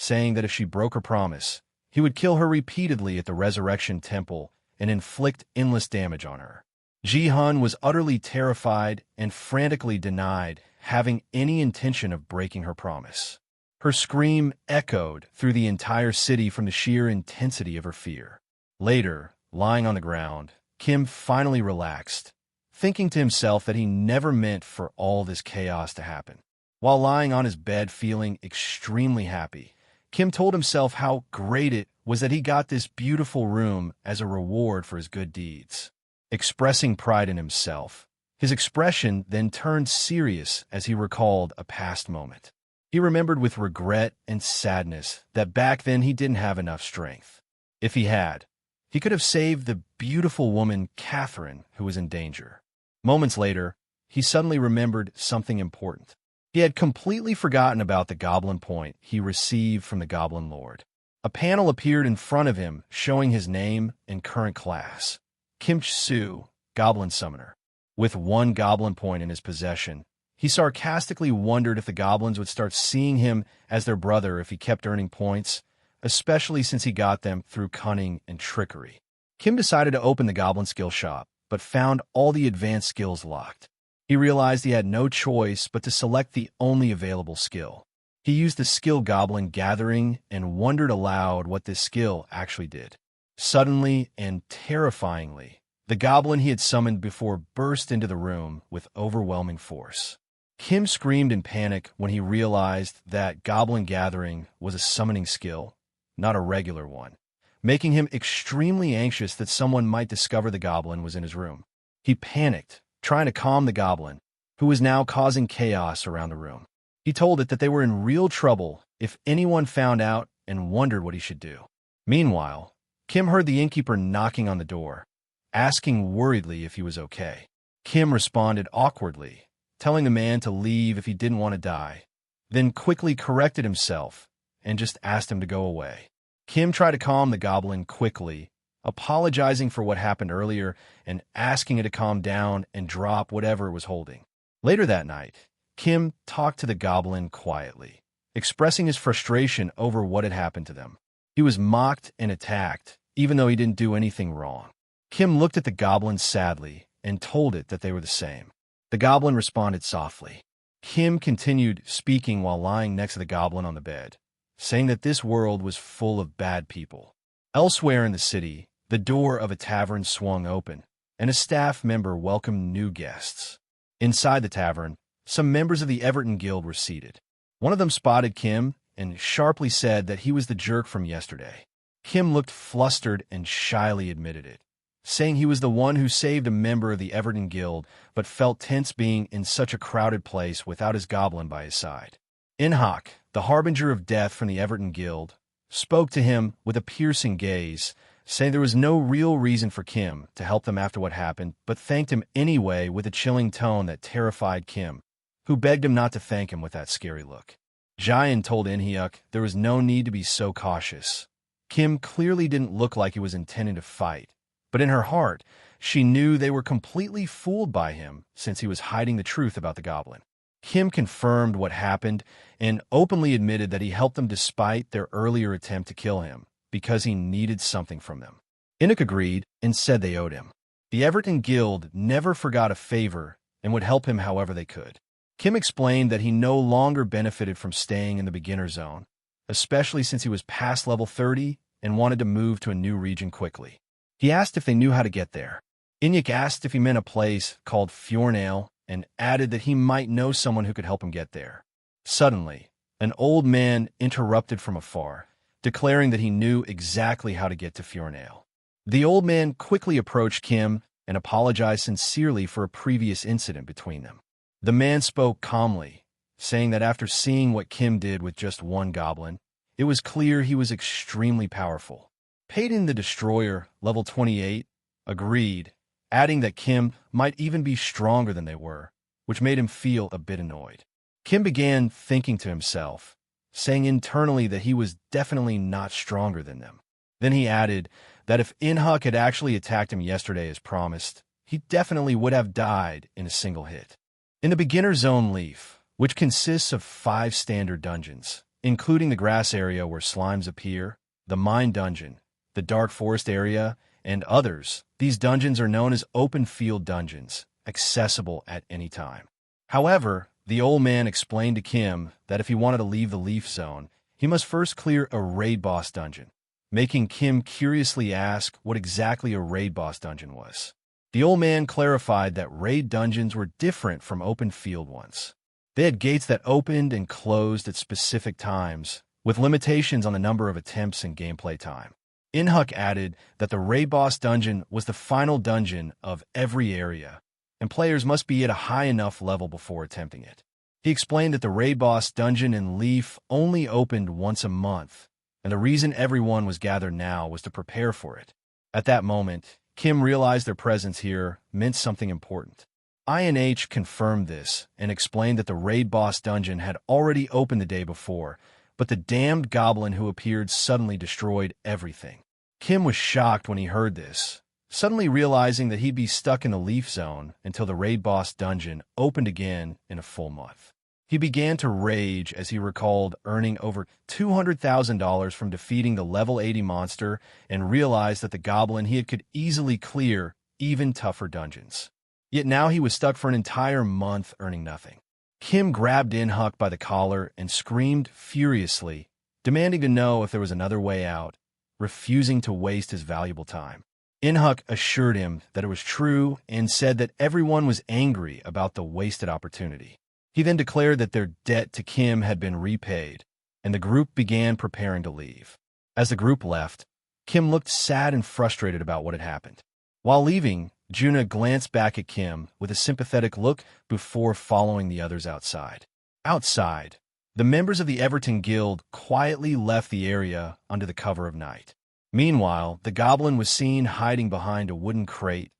saying that if she broke her promise, he would kill her repeatedly at the Resurrection Temple and inflict endless damage on her. Ji Hyun was utterly terrified and frantically denied having any intention of breaking her promise. Her scream echoed through the entire city from the sheer intensity of her fear. Later, lying on the ground, Kim finally relaxed, thinking to himself that he never meant for all this chaos to happen. While lying on his bed feeling extremely happy, Kim told himself how great it was that he got this beautiful room as a reward for his good deeds. Expressing pride in himself, his expression then turned serious as he recalled a past moment. He remembered with regret and sadness that back then he didn't have enough strength. If he had, he could have saved the beautiful woman Catherine who was in danger. Moments later, he suddenly remembered something important. He had completely forgotten about the goblin point he received from the Goblin Lord. A panel appeared in front of him showing his name and current class. Kim Chulsoo, Goblin Summoner. With one goblin point in his possession, he sarcastically wondered if the goblins would start seeing him as their brother if he kept earning points, especially since he got them through cunning and trickery. Kim decided to open the goblin skill shop, but found all the advanced skills locked. He realized he had no choice but to select the only available skill. He used the skill Goblin Gathering and wondered aloud what this skill actually did. Suddenly and terrifyingly, the goblin he had summoned before burst into the room with overwhelming force. Kim screamed in panic when he realized that Goblin Gathering was a summoning skill, not a regular one, making him extremely anxious that someone might discover the goblin was in his room. He panicked, trying to calm the goblin, who was now causing chaos around the room. He told it that they were in real trouble if anyone found out and wondered what he should do. Meanwhile, Kim heard the innkeeper knocking on the door, asking worriedly if he was okay. Kim responded awkwardly, telling the man to leave if he didn't want to die, then quickly corrected himself and just asked him to go away. Kim tried to calm the goblin quickly, apologizing for what happened earlier and asking it to calm down and drop whatever it was holding. Later that night, Kim talked to the goblin quietly, expressing his frustration over what had happened to them. He was mocked and attacked, even though he didn't do anything wrong. Kim looked at the goblin sadly and told it that they were the same. The goblin responded softly. Kim continued speaking while lying next to the goblin on the bed, saying that this world was full of bad people. Elsewhere in the city, the door of a tavern swung open, and a staff member welcomed new guests. Inside the tavern, some members of the Everton Guild were seated. One of them spotted Kim and sharply said that he was the jerk from yesterday. Kim looked flustered and shyly admitted it, saying he was the one who saved a member of the Everton Guild but felt tense being in such a crowded place without his goblin by his side. Inhok, the harbinger of death from the Everton Guild, spoke to him with a piercing gaze, saying there was no real reason for Kim to help them after what happened, but thanked him anyway with a chilling tone that terrified Kim, who begged him not to thank him with that scary look. Jayan told Inhyuk there was no need to be so cautious. Kim clearly didn't look like he was intending to fight, but in her heart, she knew they were completely fooled by him since he was hiding the truth about the goblin. Kim confirmed what happened and openly admitted that he helped them despite their earlier attempt to kill him because he needed something from them. Inhyuk agreed and said they owed him. The Everton Guild never forgot a favor and would help him however they could. Kim explained that he no longer benefited from staying in the beginner zone, especially since he was past level 30 and wanted to move to a new region quickly. He asked if they knew how to get there. Inhyuk asked if he meant a place called Fjornail and added that he might know someone who could help him get there. Suddenly, an old man interrupted from afar, declaring that he knew exactly how to get to Fjornail. The old man quickly approached Kim and apologized sincerely for a previous incident between them. The man spoke calmly, saying that after seeing what Kim did with just one goblin, It was clear he was extremely powerful. Peyton the Destroyer, level 28, agreed, adding that Kim might even be stronger than they were, which made him feel a bit annoyed. Kim began thinking to himself, saying internally that he was definitely not stronger than them. Then he added that if Inhuk had actually attacked him yesterday as promised, he definitely would have died in a single hit. In the Beginner Zone Leaf, which consists of 5 standard dungeons, including the grass area where slimes appear, the mine dungeon, the dark forest area, and others, these dungeons are known as open field dungeons, accessible at any time. However, the old man explained to Kim that if he wanted to leave the Leaf Zone, he must first clear a raid boss dungeon, making Kim curiously ask what exactly a raid boss dungeon was. The old man clarified that raid dungeons were different from open field ones. They had gates that opened and closed at specific times, with limitations on the number of attempts and gameplay time. Inhuk added that the raid boss dungeon was the final dungeon of every area, and players must be at a high enough level before attempting it. He explained that the raid boss dungeon in Leaf only opened once a month, and the reason everyone was gathered now was to prepare for it. At that moment, Kim realized their presence here meant something important. INH confirmed this and explained that the raid boss dungeon had already opened the day before, but the damned goblin who appeared suddenly destroyed everything. Kim was shocked when he heard this, suddenly realizing that he'd be stuck in the Leaf Zone until the raid boss dungeon opened again in a full month. He began to rage as he recalled earning over $200,000 from defeating the level 80 monster and realized that the goblin he could easily clear even tougher dungeons. Yet now he was stuck for an entire month earning nothing. Kim grabbed Inhuk by the collar and screamed furiously, demanding to know if there was another way out, refusing to waste his valuable time. Inhuk assured him that it was true and said that everyone was angry about the wasted opportunity. He then declared that their debt to Kim had been repaid, and the group began preparing to leave. As the group left, Kim looked sad and frustrated about what had happened. While leaving, Juna glanced back at Kim with a sympathetic look before following the others outside. Outside, the members of the Everton Guild quietly left the area under the cover of night. Meanwhile, the goblin was seen hiding behind a wooden crate,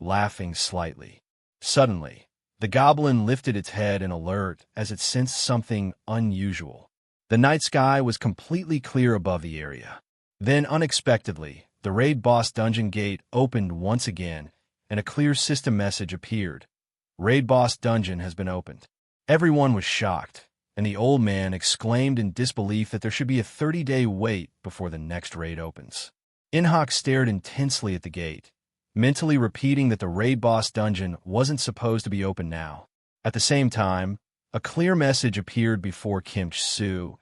laughing slightly. Suddenly, the goblin lifted its head in alert as it sensed something unusual. The night sky was completely clear above the area. Then, unexpectedly, the raid boss dungeon gate opened once again, and a clear system message appeared. Raid boss dungeon has been opened. Everyone was shocked, and the old man exclaimed in disbelief that there should be a 30-day wait before the next raid opens. Inhok stared intensely at the gate, mentally repeating that the raid boss dungeon wasn't supposed to be open now. At the same time, a clear message appeared before Kim Chulsoo,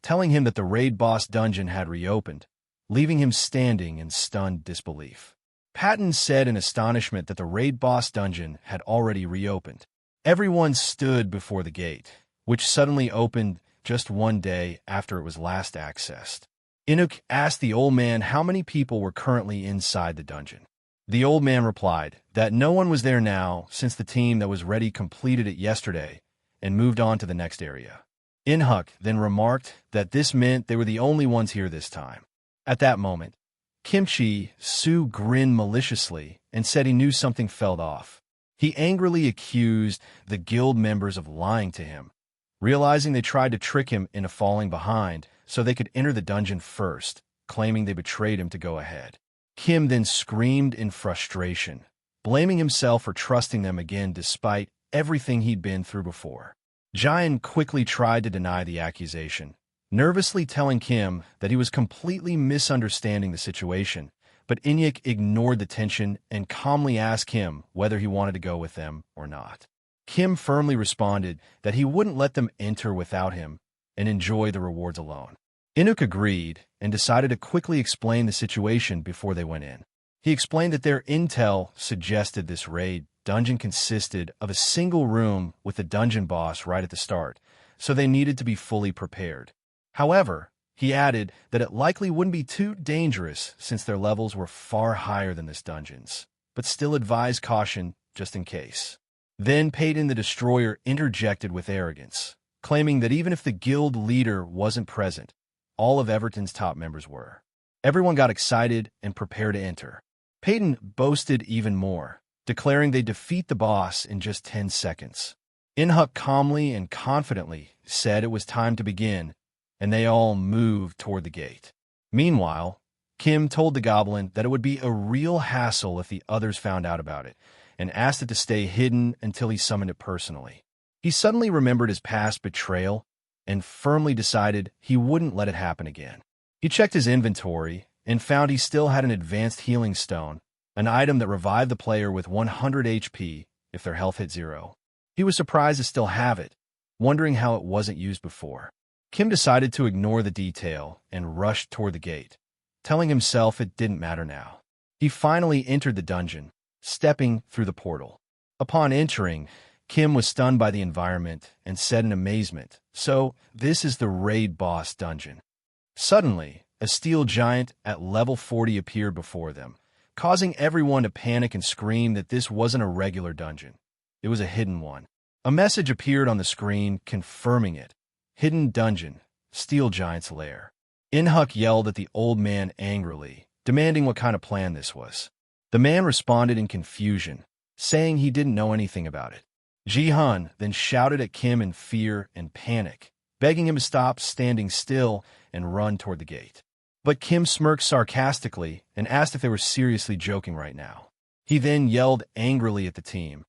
telling him that the raid boss dungeon had reopened, leaving him standing in stunned disbelief. Patton said in astonishment that the raid boss dungeon had already reopened. Everyone stood before the gate, which suddenly opened just one day after it was last accessed. Inuk asked the old man how many people were currently inside the dungeon. The old man replied that no one was there now since the team that was ready completed it yesterday and moved on to the next area. Inhuk then remarked that this meant they were the only ones here this time. At that moment, Kim Chulsoo grinned maliciously and said he knew something felt off. He angrily accused the guild members of lying to him, realizing they tried to trick him into falling behind so they could enter the dungeon first, claiming they betrayed him to go ahead. Kim then screamed in frustration, blaming himself for trusting them again despite everything he'd been through before. Jian quickly tried to deny the accusation, nervously telling Kim that he was completely misunderstanding the situation, but Inyik ignored the tension and calmly asked him whether he wanted to go with them or not. Kim firmly responded that he wouldn't let them enter without him and enjoy the rewards alone. Inuk agreed and decided to quickly explain the situation before they went in. He explained that their intel suggested this raid dungeon consisted of a single room with the dungeon boss right at the start, so they needed to be fully prepared. However, he added that it likely wouldn't be too dangerous since their levels were far higher than this dungeon's, but still advised caution just in case. Then Peyton the Destroyer interjected with arrogance, claiming that even if the guild leader wasn't present, all of Everton's top members were. Everyone got excited and prepared to enter. Peyton boasted even more, declaring they'd defeat the boss in just 10 seconds. In-Huk calmly and confidently said it was time to begin, and they all moved toward the gate. Meanwhile, Kim told the goblin that it would be a real hassle if the others found out about it, and asked it to stay hidden until he summoned it personally. He suddenly remembered his past betrayal and firmly decided he wouldn't let it happen again. He checked his inventory and found he still had an advanced healing stone, an item that revived the player with 100 HP if their health hit 0. He was surprised to still have it, wondering how it wasn't used before. Kim decided to ignore the detail and rushed toward the gate, telling himself it didn't matter now. He finally entered the dungeon, stepping through the portal. Upon entering, Kim was stunned by the environment and said in amazement, "So, this is the raid boss dungeon." Suddenly, a steel giant at level 40 appeared before them, causing everyone to panic and scream that this wasn't a regular dungeon. It was a hidden one. A message appeared on the screen confirming it. Hidden dungeon, steel giant's lair. In-Huk yelled at the old man angrily, demanding what kind of plan this was. The man responded in confusion, saying he didn't know anything about it. Ji-hun then shouted at Kim in fear and panic, begging him to stop standing still and run toward the gate. But Kim smirked sarcastically and asked if they were seriously joking right now. He then yelled angrily at the team,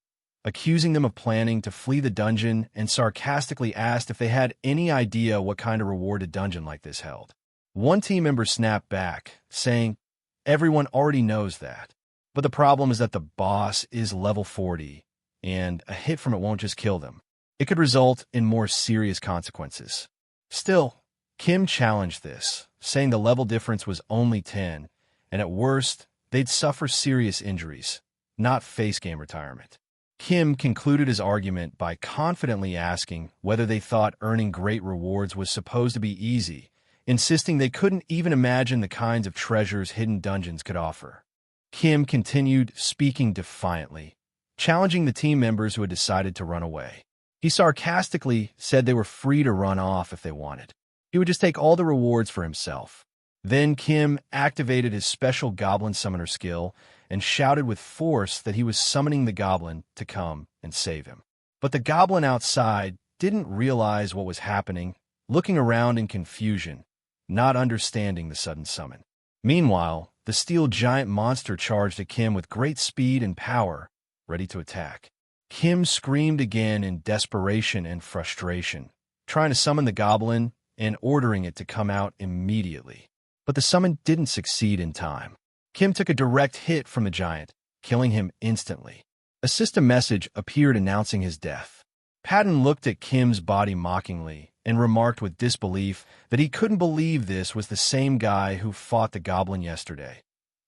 accusing them of planning to flee the dungeon, and sarcastically asked if they had any idea what kind of reward a dungeon like this held. One team member snapped back, saying, "Everyone already knows that. But the problem is that the boss is level 40, and a hit from it won't just kill them. It could result in more serious consequences." Still, Kim challenged this, saying the level difference was only 10, and at worst, they'd suffer serious injuries, not face game retirement. Kim concluded his argument by confidently asking whether they thought earning great rewards was supposed to be easy, insisting they couldn't even imagine the kinds of treasures hidden dungeons could offer. Kim continued speaking defiantly, challenging the team members who had decided to run away. He sarcastically said they were free to run off if they wanted. He would just take all the rewards for himself. Then Kim activated his special Goblin Summoner skill and shouted with force that he was summoning the goblin to come and save him. But the goblin outside didn't realize what was happening, looking around in confusion, not understanding the sudden summon. Meanwhile, the steel giant monster charged at Kim with great speed and power, ready to attack. Kim screamed again in desperation and frustration, trying to summon the goblin and ordering it to come out immediately. But the summon didn't succeed in time. Kim took a direct hit from the giant, killing him instantly. A system message appeared announcing his death. Patton looked at Kim's body mockingly and remarked with disbelief that he couldn't believe this was the same guy who fought the goblin yesterday,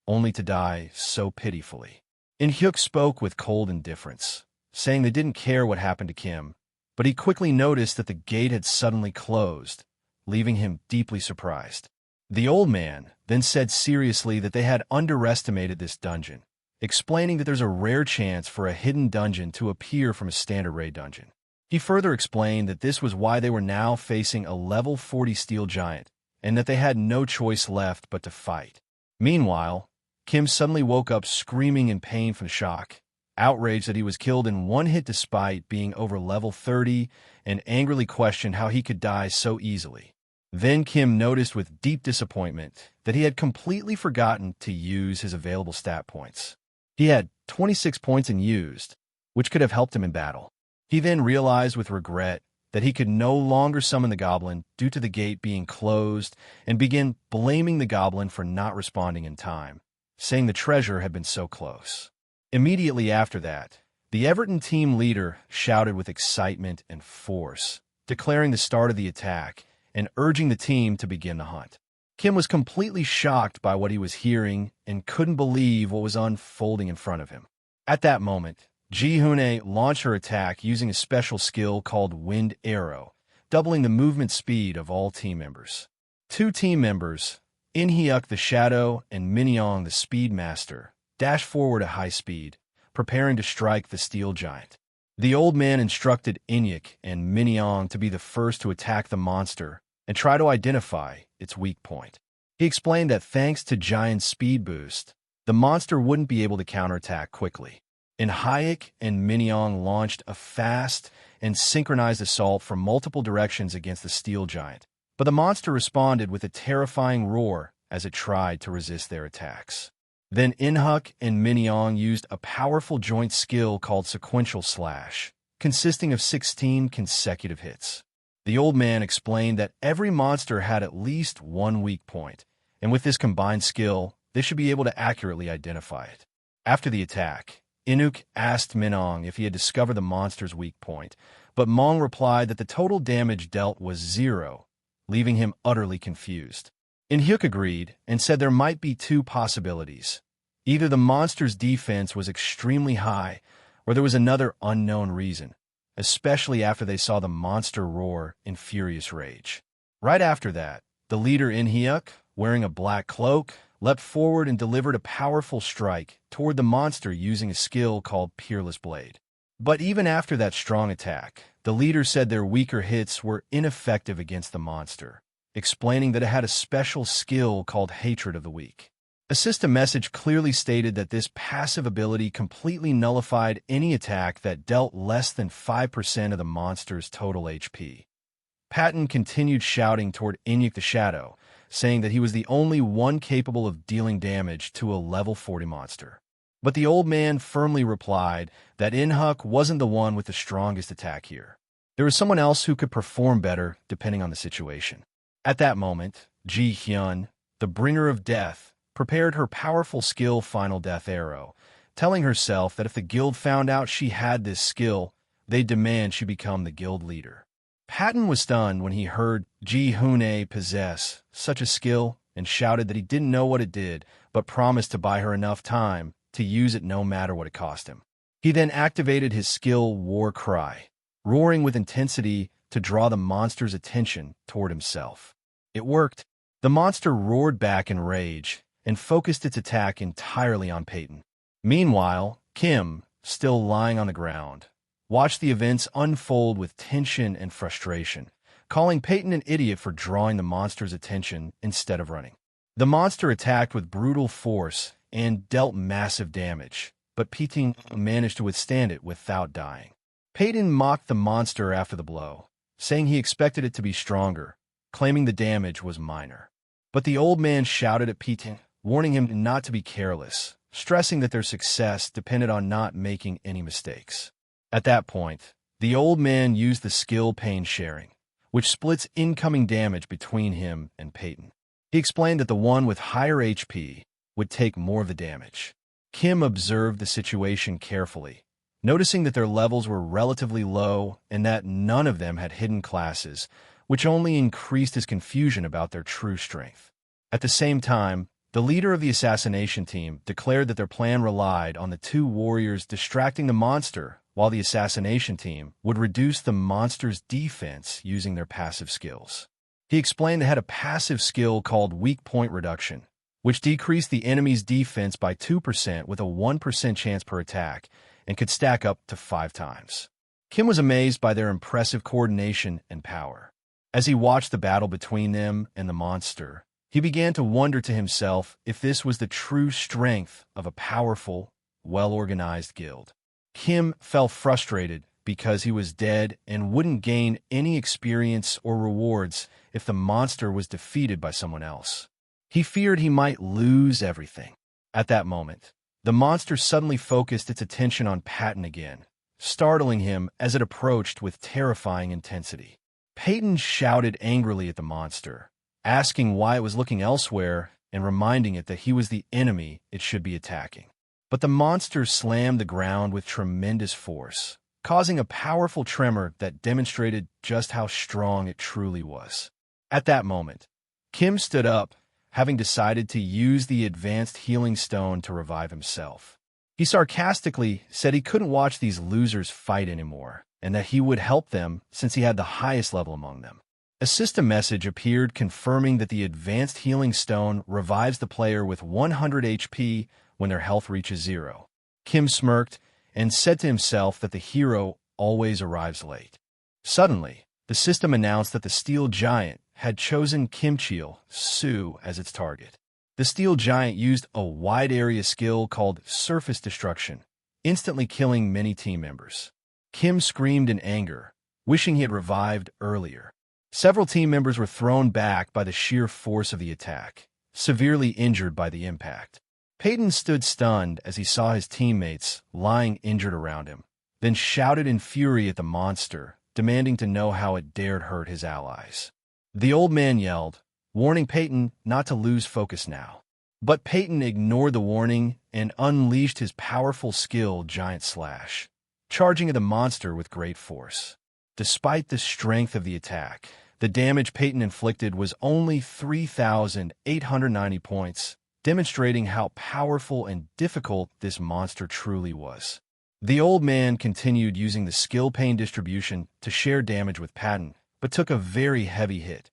only to die so pitifully. In-Hyuk spoke with cold indifference, saying they didn't care what happened to Kim, but he quickly noticed that the gate had suddenly closed, leaving him deeply surprised. The old man then said seriously that they had underestimated this dungeon, explaining that there's a rare chance for a hidden dungeon to appear from a standard raid dungeon. He further explained that this was why they were now facing a level 40 steel giant, and that they had no choice left but to fight. Meanwhile, Kim suddenly woke up screaming in pain from shock, outraged that he was killed in one hit despite being over level 30, and angrily questioned how he could die so easily. Then Kim noticed with deep disappointment that he had completely forgotten to use his available stat points. He had 26 points unused, which could have helped him in battle. He then realized with regret that he could no longer summon the goblin due to the gate being closed, and began blaming the goblin for not responding in time, saying the treasure had been so close. Immediately after that, the Everton team leader shouted with excitement and force, declaring the start of the attack and urging the team to begin the hunt. Kim was completely shocked by what he was hearing and couldn't believe what was unfolding in front of him. At that moment, Ji-Hoon launched her attack using a special skill called Wind Arrow, doubling the movement speed of all team members. Two team members, In-Hyuk the Shadow and Min-Young the Speed Master, dashed forward at high speed, preparing to strike the steel giant. The old man instructed In-Hyuk and Min-Young to be the first to attack the monster and try to identify its weak point. He explained that thanks to Giant's speed boost, the monster wouldn't be able to counterattack quickly. In Hayek and Minyoung launched a fast and synchronized assault from multiple directions against the steel giant, but the monster responded with a terrifying roar as it tried to resist their attacks. Then Inhuk and Minyoung used a powerful joint skill called Sequential Slash, consisting of 16 consecutive hits. The old man explained that every monster had at least one weak point, and with this combined skill, they should be able to accurately identify it. After the attack, Inuk asked Minyoung if he had discovered the monster's weak point, but Mong replied that the total damage dealt was 0, leaving him utterly confused. Inhyuk agreed and said there might be two possibilities. Either the monster's defense was extremely high, or there was another unknown reason, especially after they saw the monster roar in furious rage. Right after that, the leader Inhyuk, wearing a black cloak, leapt forward and delivered a powerful strike toward the monster using a skill called Peerless Blade. But even after that strong attack, the leader said their weaker hits were ineffective against the monster, explaining that it had a special skill called Hatred of the Weak. A system message clearly stated that this passive ability completely nullified any attack that dealt less than 5% of the monster's total HP. Patton continued shouting toward Inhyuk the Shadow, saying that he was the only one capable of dealing damage to a level 40 monster. But the old man firmly replied that Inhyuk wasn't the one with the strongest attack here. There was someone else who could perform better depending on the situation. At that moment, Ji Hyun, the bringer of death, prepared her powerful skill Final Death Arrow, telling herself that if the guild found out she had this skill, they'd demand she become the guild leader. Patton was stunned when he heard Ji Hoon possess such a skill and shouted that he didn't know what it did, but promised to buy her enough time to use it no matter what it cost him. He then activated his skill War Cry, roaring with intensity to draw the monster's attention toward himself. It worked. The monster roared back in rage and focused its attack entirely on Peyton. Meanwhile, Kim, still lying on the ground, watched the events unfold with tension and frustration, calling Peyton an idiot for drawing the monster's attention instead of running. The monster attacked with brutal force and dealt massive damage, but Peyton managed to withstand it without dying. Peyton mocked the monster after the blow, saying he expected it to be stronger, claiming the damage was minor. But the old man shouted at Peyton, warning him not to be careless, stressing that their success depended on not making any mistakes. At that point, the old man used the skill Pain Sharing, which splits incoming damage between him and Peyton. He explained that the one with higher HP would take more of the damage. Kim observed the situation carefully, noticing that their levels were relatively low and that none of them had hidden classes, which only increased his confusion about their true strength. At the same time, the leader of the assassination team declared that their plan relied on the two warriors distracting the monster, while the assassination team would reduce the monster's defense using their passive skills. He explained they had a passive skill called Weak Point Reduction, which decreased the enemy's defense by 2% with a 1% chance per attack and could stack up to 5 times. Kim was amazed by their impressive coordination and power. As he watched the battle between them and the monster, he began to wonder to himself if this was the true strength of a powerful, well-organized guild. Kim felt frustrated because he was dead and wouldn't gain any experience or rewards if the monster was defeated by someone else. He feared he might lose everything. At that moment, the monster suddenly focused its attention on Patton again, startling him as it approached with terrifying intensity. Peyton shouted angrily at the monster, asking why it was looking elsewhere and reminding it that he was the enemy it should be attacking. But the monster slammed the ground with tremendous force, causing a powerful tremor that demonstrated just how strong it truly was. At that moment, Kim stood up, having decided to use the advanced healing stone to revive himself. He sarcastically said he couldn't watch these losers fight anymore, and that he would help them since he had the highest level among them. A system message appeared confirming that the advanced healing stone revives the player with 100 HP when their health reaches 0. Kim smirked and said to himself that the hero always arrives late. Suddenly, the system announced that the steel giant had chosen Kim Chulsoo as its target. The steel giant used a wide-area skill called surface destruction, instantly killing many team members. Kim screamed in anger, wishing he had revived earlier. Several team members were thrown back by the sheer force of the attack, severely injured by the impact. Peyton stood stunned as he saw his teammates lying injured around him, then shouted in fury at the monster, demanding to know how it dared hurt his allies. The old man yelled, warning Peyton not to lose focus now. But Peyton ignored the warning and unleashed his powerful skill Giant Slash, charging at the monster with great force. Despite the strength of the attack, the damage Peyton inflicted was only 3,890 points, demonstrating how powerful and difficult this monster truly was. The old man continued using the skill pain distribution to share damage with Patton, but took a very heavy hit,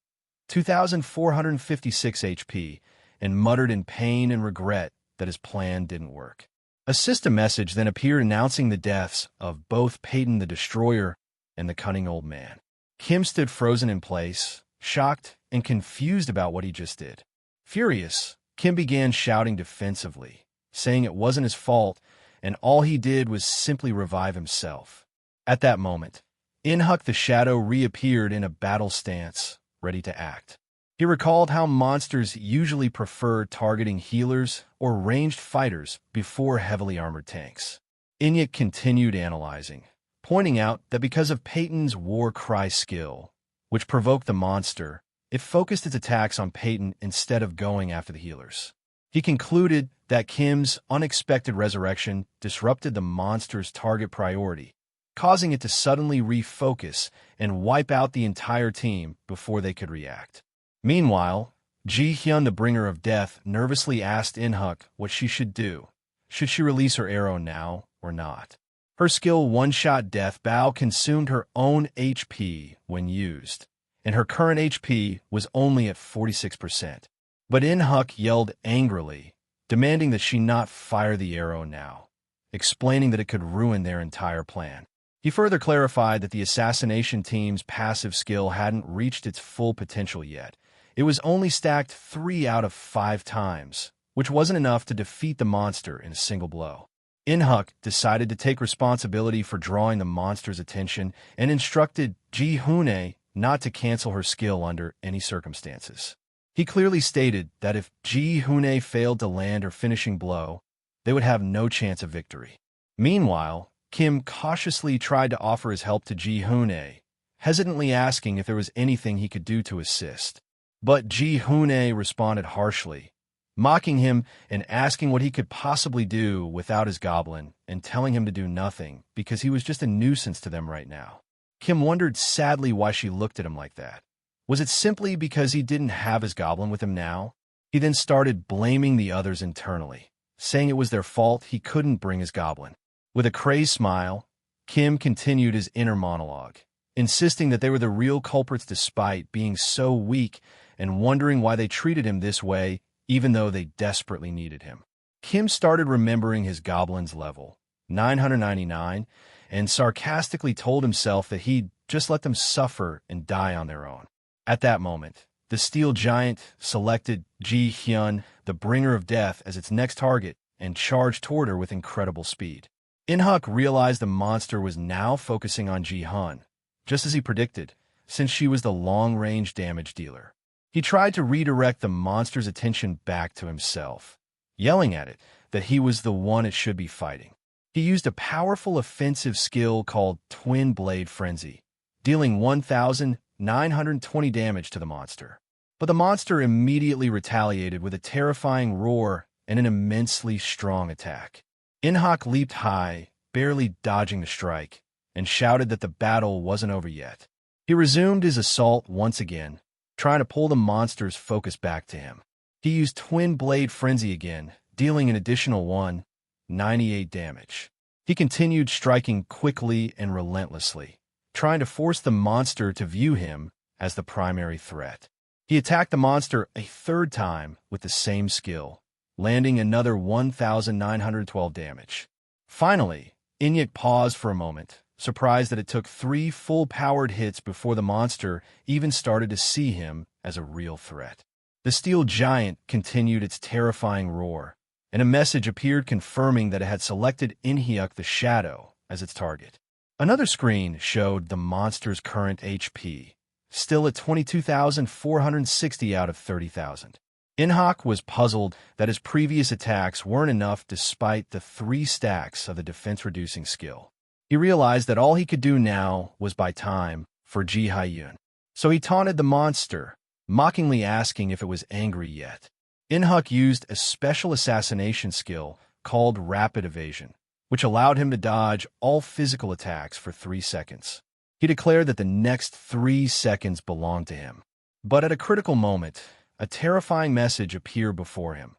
2,456 HP, and muttered in pain and regret that his plan didn't work. A system message then appeared announcing the deaths of both Peyton the Destroyer and the cunning old man. Kim stood frozen in place, shocked and confused about what he just did. Furious, Kim began shouting defensively, saying it wasn't his fault and all he did was simply revive himself. At that moment, Inhuk the Shadow reappeared in a battle stance, ready to act. He recalled how monsters usually prefer targeting healers or ranged fighters before heavily armored tanks. Inyek continued analyzing, pointing out that because of Peyton's War Cry skill, which provoked the monster, it focused its attacks on Peyton instead of going after the healers. He concluded that Kim's unexpected resurrection disrupted the monster's target priority, causing it to suddenly refocus and wipe out the entire team before they could react. Meanwhile, Ji-hyun, the bringer of death, nervously asked Inhuk what she should do. Should she release her arrow now or not? Her skill one-shot death bow consumed her own HP when used, and her current HP was only at 46%. But Inhuk yelled angrily, demanding that she not fire the arrow now, explaining that it could ruin their entire plan. He further clarified that the assassination team's passive skill hadn't reached its full potential yet. It was only stacked 3 out of 5 times, which wasn't enough to defeat the monster in a single blow. Inhuk decided to take responsibility for drawing the monster's attention and instructed Ji-hyun not to cancel her skill under any circumstances. He clearly stated that if Ji-hyun failed to land her finishing blow, they would have no chance of victory. Meanwhile, Kim cautiously tried to offer his help to Ji-hyun, hesitantly asking if there was anything he could do to assist. But Ji-hyun responded harshly, mocking him and asking what he could possibly do without his goblin and telling him to do nothing because he was just a nuisance to them right now. Kim wondered sadly why she looked at him like that. Was it simply because he didn't have his goblin with him now? He then started blaming the others internally, saying it was their fault he couldn't bring his goblin. With a crazed smile, Kim continued his inner monologue, insisting that they were the real culprits despite being so weak and wondering why they treated him this way even though they desperately needed him. Kim started remembering his goblin's level, 999, and sarcastically told himself that he'd just let them suffer and die on their own. At that moment, the steel giant selected Ji-hyun, the bringer of death, as its next target and charged toward her with incredible speed. Inhuk realized the monster was now focusing on Ji-hyun, just as he predicted, since she was the long-range damage dealer. He tried to redirect the monster's attention back to himself, yelling at it that he was the one it should be fighting. He used a powerful offensive skill called Twin Blade Frenzy, dealing 1,920 damage to the monster. But the monster immediately retaliated with a terrifying roar and an immensely strong attack. Inhuk leaped high, barely dodging the strike, and shouted that the battle wasn't over yet. He resumed his assault once again, trying to pull the monster's focus back to him. He used Twin Blade Frenzy again, dealing an additional 198 damage. He continued striking quickly and relentlessly, trying to force the monster to view him as the primary threat. He attacked the monster a third time with the same skill, landing another 1,912 damage. Finally, Inyek paused for a moment, surprised that it took 3 full-powered hits before the monster even started to see him as a real threat. The steel giant continued its terrifying roar, and a message appeared confirming that it had selected Inhyuk the Shadow as its target. Another screen showed the monster's current HP, still at 22,460 out of 30,000. Inhyuk was puzzled that his previous attacks weren't enough despite the 3 stacks of the defense-reducing skill. He realized that all he could do now was buy time for Ji Hyun. So he taunted the monster, mockingly asking if it was angry yet. Inhyuk used a special assassination skill called Rapid Evasion, which allowed him to dodge all physical attacks for 3 seconds. He declared that the next 3 seconds belonged to him. But at a critical moment, a terrifying message appeared before him.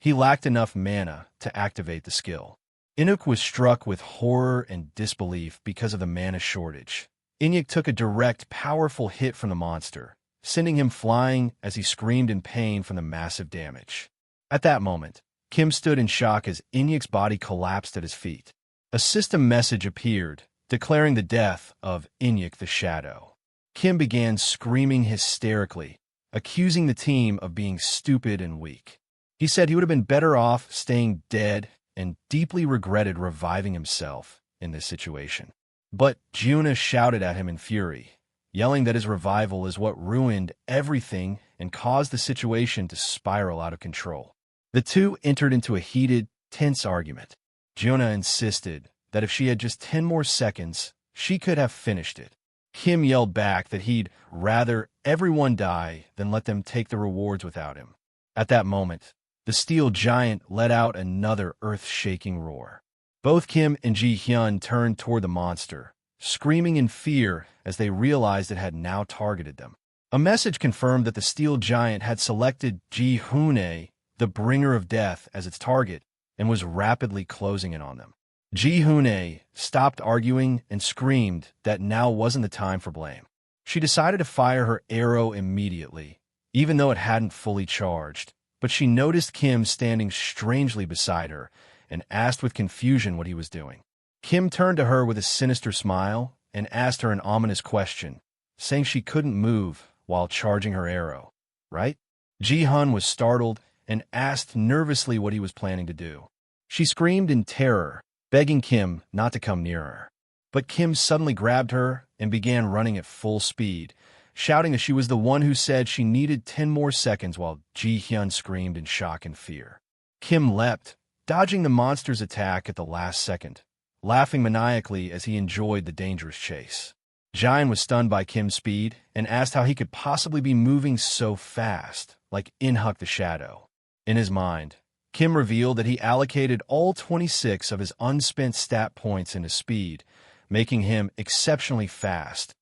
He lacked enough mana to activate the skill. Inhyuk was struck with horror and disbelief because of the mana shortage. Inhyuk took a direct, powerful hit from the monster, sending him flying as he screamed in pain from the massive damage. At that moment, Kim stood in shock as Inhyuk's body collapsed at his feet. A system message appeared, declaring the death of Inhyuk the Shadow. Kim began screaming hysterically, accusing the team of being stupid and weak. He said he would have been better off staying dead and deeply regretted reviving himself in this situation. But Juna shouted at him in fury, yelling that his revival is what ruined everything and caused the situation to spiral out of control. The two entered into a heated, tense argument. Juna insisted that if she had just 10 more seconds, she could have finished it. Kim yelled back that he'd rather everyone die than let them take the rewards without him. At that moment, the steel giant let out another earth-shaking roar. Both Kim and Ji Hyun turned toward the monster, screaming in fear as they realized it had now targeted them. A message confirmed that the steel giant had selected Ji Hyun, the bringer of death, as its target, and was rapidly closing in on them. Ji Hyun stopped arguing and screamed that now wasn't the time for blame. She decided to fire her arrow immediately, even though it hadn't fully charged, but she noticed Kim standing strangely beside her and asked with confusion what he was doing. Kim turned to her with a sinister smile and asked her an ominous question, saying she couldn't move while charging her arrow. Right? Ji Hyun was startled and asked nervously what he was planning to do. She screamed in terror, begging Kim not to come near her. But Kim suddenly grabbed her and began running at full speed, shouting that she was the one who said she needed 10 more seconds while Ji Hyun screamed in shock and fear. Kim leapt, dodging the monster's attack at the last second, laughing maniacally as he enjoyed the dangerous chase. Jian was stunned by Kim's speed and asked how he could possibly be moving so fast, like Inhyuk the Shadow. In his mind, Kim revealed that he allocated all 26 of his unspent stat points into speed, making him exceptionally fast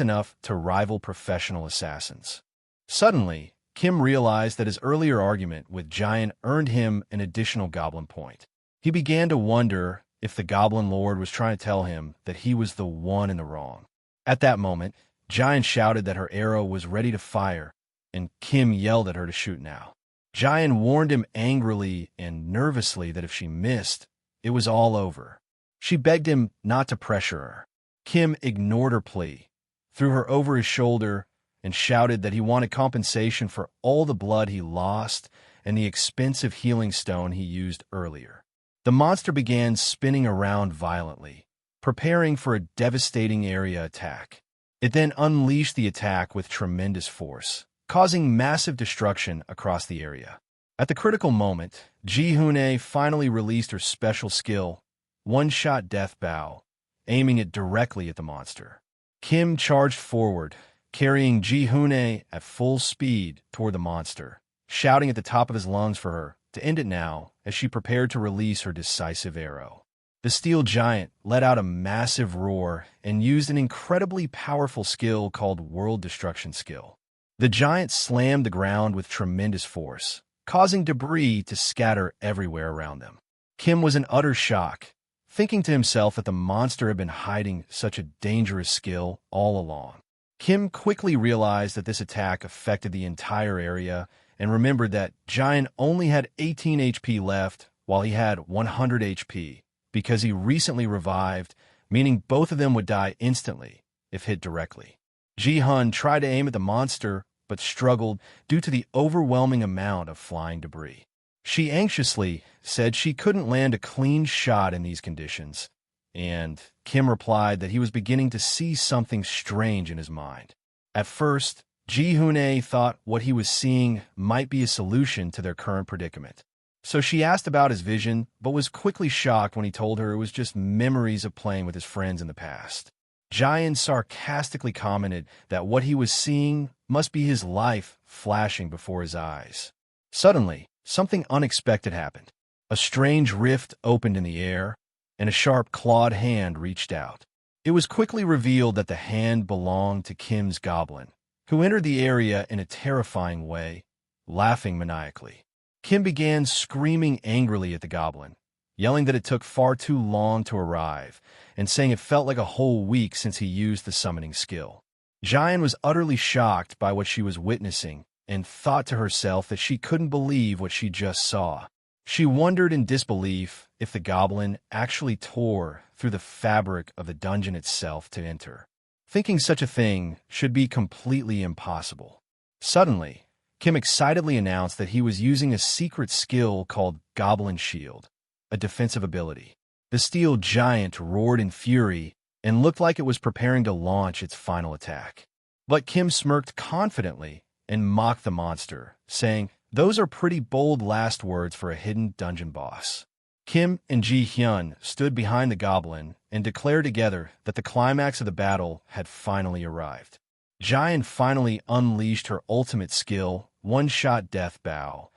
enough to rival professional assassins. Suddenly, Kim realized that his earlier argument with Giant earned him an additional Goblin point. He began to wonder if the Goblin Lord was trying to tell him that he was the one in the wrong. At that moment, Giant shouted that her arrow was ready to fire, and Kim yelled at her to shoot now. Giant warned him angrily and nervously that if she missed, it was all over. She begged him not to pressure her. Kim ignored her plea, threw her over his shoulder, and shouted that he wanted compensation for all the blood he lost and the expensive healing stone he used earlier. The monster began spinning around violently, preparing for a devastating area attack. It then unleashed the attack with tremendous force, causing massive destruction across the area. At the critical moment, Ji Hyun finally released her special skill, One-Shot Death Bow, aiming it directly at the monster. Kim charged forward, carrying Ji Hyun at full speed toward the monster, shouting at the top of his lungs for her to end it now as she prepared to release her decisive arrow. The steel giant let out a massive roar and used an incredibly powerful skill called World Destruction Skill. The giant slammed the ground with tremendous force, causing debris to scatter everywhere around them. Kim was in utter shock, thinking to himself that the monster had been hiding such a dangerous skill all along. Kim quickly realized that this attack affected the entire area and remembered that Giant only had 18 HP left while he had 100 HP because he recently revived, meaning both of them would die instantly if hit directly. Ji-hun tried to aim at the monster, but struggled due to the overwhelming amount of flying debris. She anxiously said she couldn't land a clean shot in these conditions, and Kim replied that he was beginning to see something strange in his mind. At first, Ji-hun thought what he was seeing might be a solution to their current predicament. So she asked about his vision, but was quickly shocked when he told her it was just memories of playing with his friends in the past. Jian sarcastically commented that what he was seeing must be his life flashing before his eyes. Suddenly, something unexpected happened. A strange rift opened in the air, and a sharp clawed hand reached out. It was quickly revealed that the hand belonged to Kim's goblin, who entered the area in a terrifying way, laughing maniacally. Kim began screaming angrily at the goblin, yelling that it took far too long to arrive, and saying it felt like a whole week since he used the summoning skill. Jian was utterly shocked by what she was witnessing and thought to herself that she couldn't believe what she just saw. She wondered in disbelief if the goblin actually tore through the fabric of the dungeon itself to enter. Thinking such a thing should be completely impossible. Suddenly, Kim excitedly announced that he was using a secret skill called Goblin Shield, a defensive ability. The steel giant roared in fury and looked like it was preparing to launch its final attack. But Kim smirked confidently and mocked the monster, saying, "Those are pretty bold last words for a hidden dungeon boss." Kim and Ji-hyun stood behind the goblin and declared together that the climax of the battle had finally arrived. Jian finally unleashed her ultimate skill, one-shot death bow,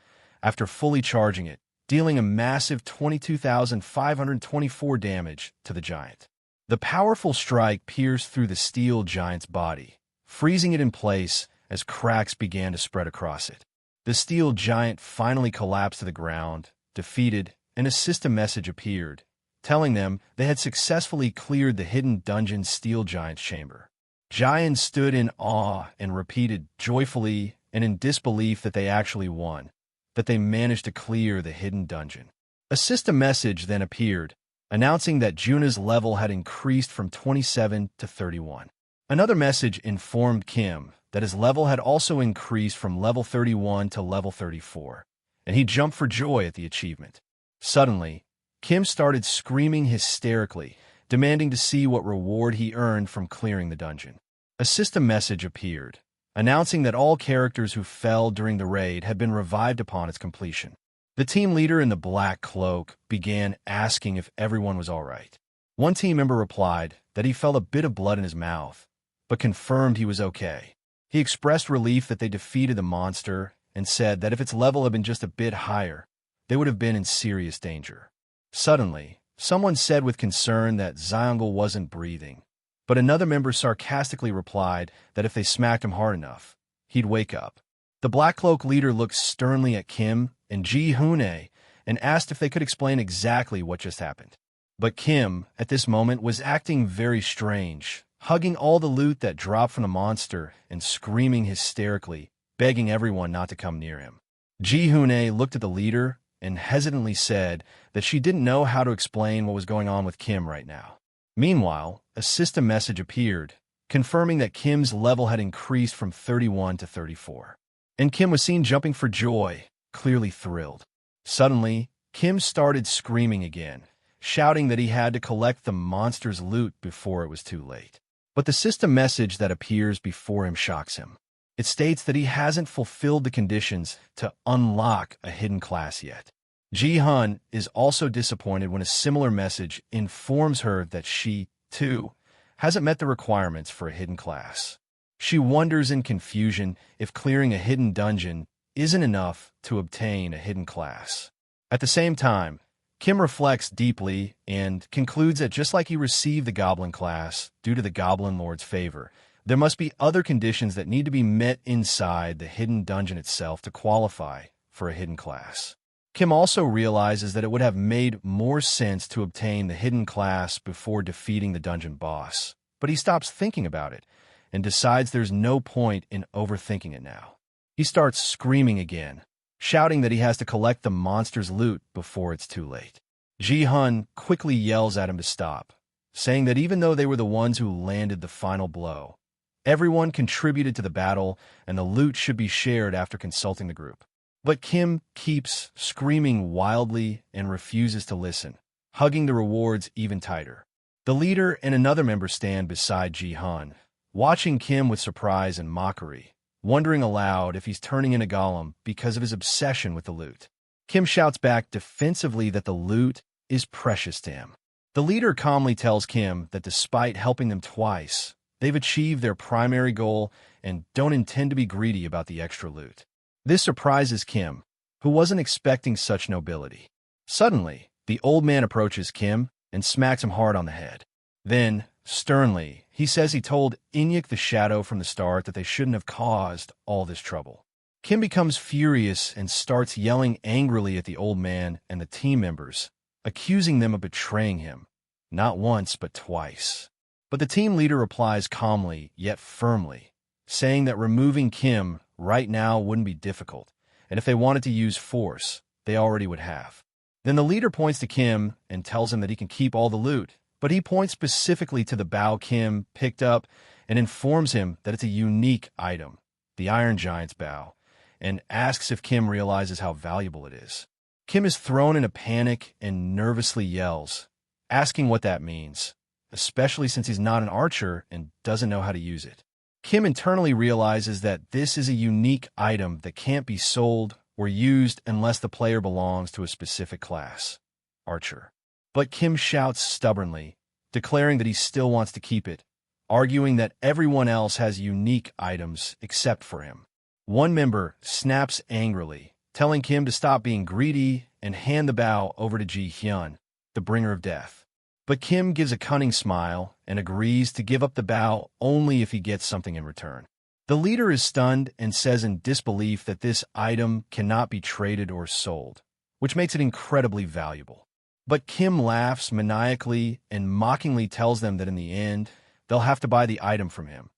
after fully charging it, dealing a massive 22,524 damage to the giant. The powerful strike pierced through the steel giant's body, freezing it in place as cracks began to spread across it. The steel giant finally collapsed to the ground, defeated, and a system message appeared, telling them they had successfully cleared the hidden dungeon's steel giant's chamber. Jian stood in awe and repeated joyfully and in disbelief that they actually won, that they managed to clear the hidden dungeon. A system message then appeared, announcing that Juna's level had increased from 27 to 31. Another message informed Kim that his level had also increased from level 31 to level 34, and he jumped for joy at the achievement. Suddenly, Kim started screaming hysterically, demanding to see what reward he earned from clearing the dungeon. A system message appeared, announcing that all characters who fell during the raid had been revived upon its completion. The team leader in the black cloak began asking if everyone was all right. One team member replied that he felt a bit of blood in his mouth, but confirmed he was okay. He expressed relief that they defeated the monster and said that if its level had been just a bit higher, they would have been in serious danger. Suddenly, someone said with concern that Zyongul wasn't breathing, but another member sarcastically replied that if they smacked him hard enough, he'd wake up. The Black Cloak leader looked sternly at Kim and Ji-hun and asked if they could explain exactly what just happened. But Kim, at this moment, was acting very strange, hugging all the loot that dropped from the monster and screaming hysterically, begging everyone not to come near him. Ji-hun looked at the leader and hesitantly said that she didn't know how to explain what was going on with Kim right now. Meanwhile, a system message appeared, confirming that Kim's level had increased from 31 to 34. And Kim was seen jumping for joy, clearly thrilled. Suddenly, Kim started screaming again, shouting that he had to collect the monster's loot before it was too late. But the system message that appears before him shocks him. It states that he hasn't fulfilled the conditions to unlock a hidden class yet. Ji-hun is also disappointed when a similar message informs her that she, too, hasn't met the requirements for a hidden class. She wonders in confusion if clearing a hidden dungeon isn't enough to obtain a hidden class. At the same time, Kim reflects deeply and concludes that just like he received the Goblin class due to the Goblin Lord's favor, there must be other conditions that need to be met inside the hidden dungeon itself to qualify for a hidden class. Kim also realizes that it would have made more sense to obtain the hidden class before defeating the dungeon boss, but he stops thinking about it and decides there's no point in overthinking it now. He starts screaming again, shouting that he has to collect the monster's loot before it's too late. Ji-hun quickly yells at him to stop, saying that even though they were the ones who landed the final blow, everyone contributed to the battle and the loot should be shared after consulting the group. But Kim keeps screaming wildly and refuses to listen, hugging the rewards even tighter. The leader and another member stand beside Ji-hun, watching Kim with surprise and mockery, wondering aloud if he's turning into Gollum because of his obsession with the loot. Kim shouts back defensively that the loot is precious to him. The leader calmly tells Kim that despite helping them twice, they've achieved their primary goal and don't intend to be greedy about the extra loot. This surprises Kim, who wasn't expecting such nobility. Suddenly, the old man approaches Kim and smacks him hard on the head. Then, sternly, he says he told Inyek the Shadow from the start that they shouldn't have caused all this trouble. Kim becomes furious and starts yelling angrily at the old man and the team members, accusing them of betraying him, not once but twice. But the team leader replies calmly yet firmly, saying that removing Kim right now wouldn't be difficult, and if they wanted to use force, they already would have. Then the leader points to Kim and tells him that he can keep all the loot, but he points specifically to the bow Kim picked up and informs him that it's a unique item, the Iron Giant's bow, and asks if Kim realizes how valuable it is. Kim is thrown in a panic and nervously yells, asking what that means, especially since he's not an archer and doesn't know how to use it. Kim internally realizes that this is a unique item that can't be sold or used unless the player belongs to a specific class, archer. But Kim shouts stubbornly, declaring that he still wants to keep it, arguing that everyone else has unique items except for him. One member snaps angrily, telling Kim to stop being greedy and hand the bow over to Ji-hyun, the bringer of death. But Kim gives a cunning smile and agrees to give up the bow only if he gets something in return. The leader is stunned and says in disbelief that this item cannot be traded or sold, which makes it incredibly valuable. But Kim laughs maniacally and mockingly tells them that in the end, they'll have to buy the item from him,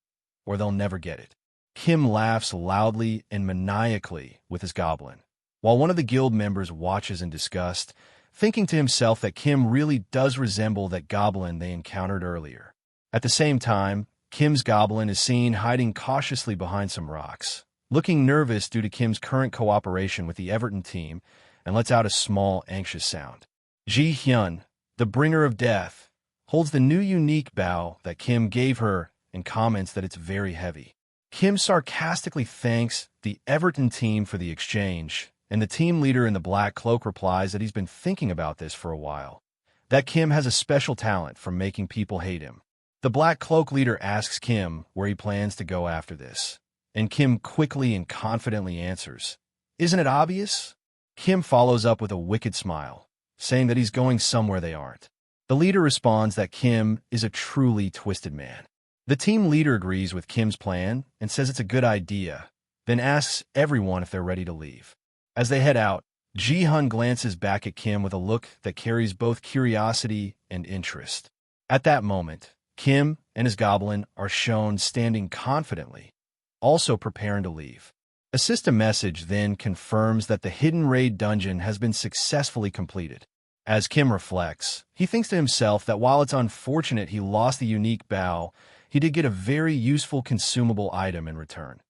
or they'll never get it. Kim laughs loudly and maniacally with his goblin, while one of the guild members watches in disgust, thinking to himself that Kim really does resemble that goblin they encountered earlier. At the same time, Kim's goblin is seen hiding cautiously behind some rocks, looking nervous due to Kim's current cooperation with the Everton team, and lets out a small, anxious sound. Ji-hyun, the bringer of death, holds the new unique bow that Kim gave her and comments that it's very heavy. Kim sarcastically thanks the Everton team for the exchange, and the team leader in the black cloak replies that he's been thinking about this for a while, that Kim has a special talent for making people hate him. The black cloak leader asks Kim where he plans to go after this, and Kim quickly and confidently answers, "Isn't it obvious?" Kim follows up with a wicked smile, saying that he's going somewhere they aren't. The leader responds that Kim is a truly twisted man. The team leader agrees with Kim's plan and says it's a good idea, then asks everyone if they're ready to leave. As they head out, Ji-hun glances back at Kim with a look that carries both curiosity and interest. At that moment, Kim and his goblin are shown standing confidently, also preparing to leave. A system message then confirms that the hidden raid dungeon has been successfully completed. As Kim reflects, he thinks to himself that while it's unfortunate he lost the unique bow, he did get a very useful consumable item in return.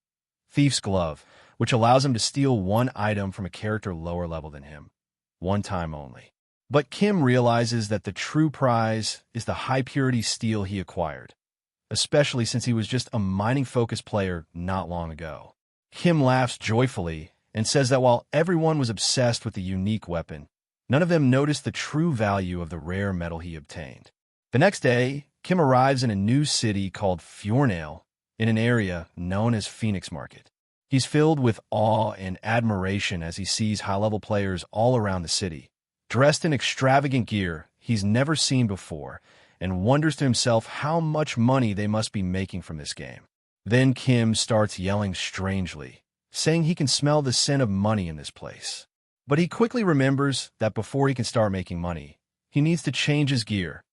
Thief's Glove, which allows him to steal one item from a character lower level than him, one time only. But Kim realizes that the true prize is the high-purity steel he acquired, especially since he was just a mining-focused player not long ago. Kim laughs joyfully and says that while everyone was obsessed with the unique weapon, none of them noticed the true value of the rare metal he obtained. The next day, Kim arrives in a new city called Fjornale, in an area known as Phoenix Market. He's filled with awe and admiration as he sees high-level players all around the city, dressed in extravagant gear he's never seen before, and wonders to himself how much money they must be making from this game. Then Kim starts yelling strangely, saying he can smell the scent of money in this place. But he quickly remembers that before he can start making money, he needs to change his gear,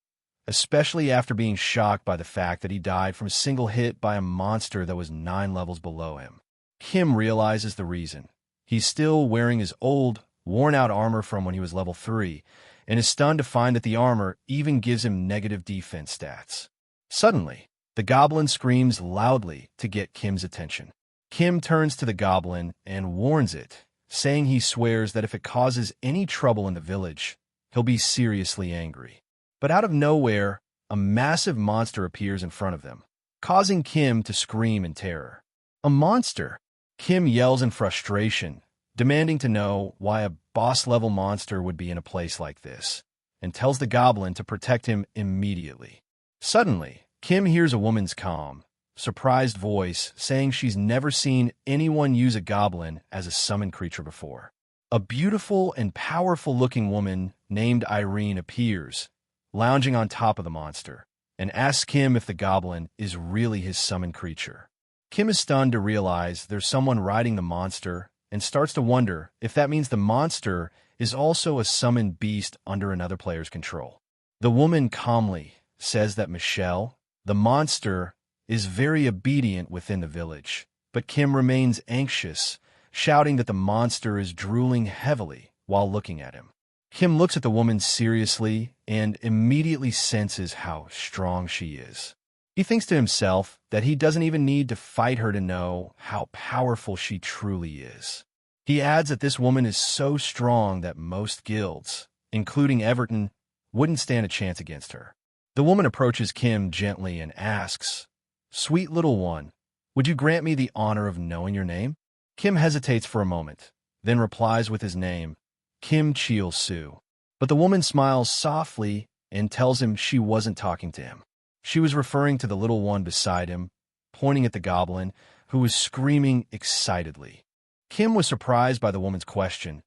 especially after being shocked by the fact that he died from a single hit by a monster that was 9 levels below him. Kim realizes the reason. He's still wearing his old, worn-out armor from when he was level 3, and is stunned to find that the armor even gives him negative defense stats. Suddenly, the goblin screams loudly to get Kim's attention. Kim turns to the goblin and warns it, saying he swears that if it causes any trouble in the village, he'll be seriously angry. But out of nowhere, a massive monster appears in front of them, causing Kim to scream in terror. A monster! Kim yells in frustration, demanding to know why a boss-level monster would be in a place like this, and tells the goblin to protect him immediately. Suddenly, Kim hears a woman's calm, surprised voice saying she's never seen anyone use a goblin as a summoned creature before. A beautiful and powerful-looking woman named Irene appears, lounging on top of the monster, and asks Kim if the goblin is really his summoned creature. Kim is stunned to realize there's someone riding the monster and starts to wonder if that means the monster is also a summoned beast under another player's control. The woman calmly says that Michelle, the monster, is very obedient within the village, but Kim remains anxious, shouting that the monster is drooling heavily while looking at him. Kim looks at the woman seriously and immediately senses how strong she is. He thinks to himself that he doesn't even need to fight her to know how powerful she truly is. He adds that this woman is so strong that most guilds, including Everton, wouldn't stand a chance against her. The woman approaches Kim gently and asks, "Sweet little one, would you grant me the honor of knowing your name?" Kim hesitates for a moment, then replies with his name, Kim Chulsoo. But the woman smiles softly and tells him she wasn't talking to him. She was referring to the little one beside him, pointing at the goblin, who was screaming excitedly. Kim was surprised by the woman's question,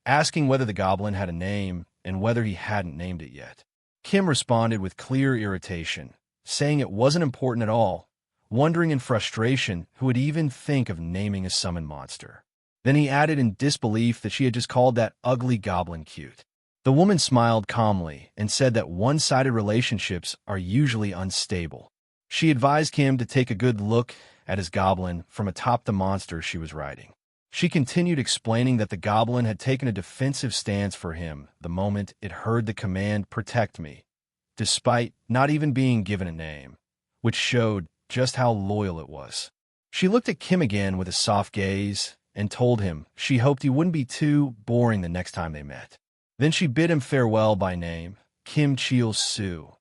asking whether the goblin had a name and whether he hadn't named it yet. Kim responded with clear irritation, saying it wasn't important at all, wondering in frustration who would even think of naming a summoned monster. Then he added in disbelief that she had just called that ugly goblin cute. The woman smiled calmly and said that one-sided relationships are usually unstable. She advised Kim to take a good look at his goblin from atop the monster she was riding. She continued explaining that the goblin had taken a defensive stance for him the moment it heard the command "protect me," despite not even being given a name, which showed just how loyal it was. She looked at Kim again with a soft gaze and told him she hoped he wouldn't be too boring the next time they met. Then she bid him farewell by name, Kim Chulsoo,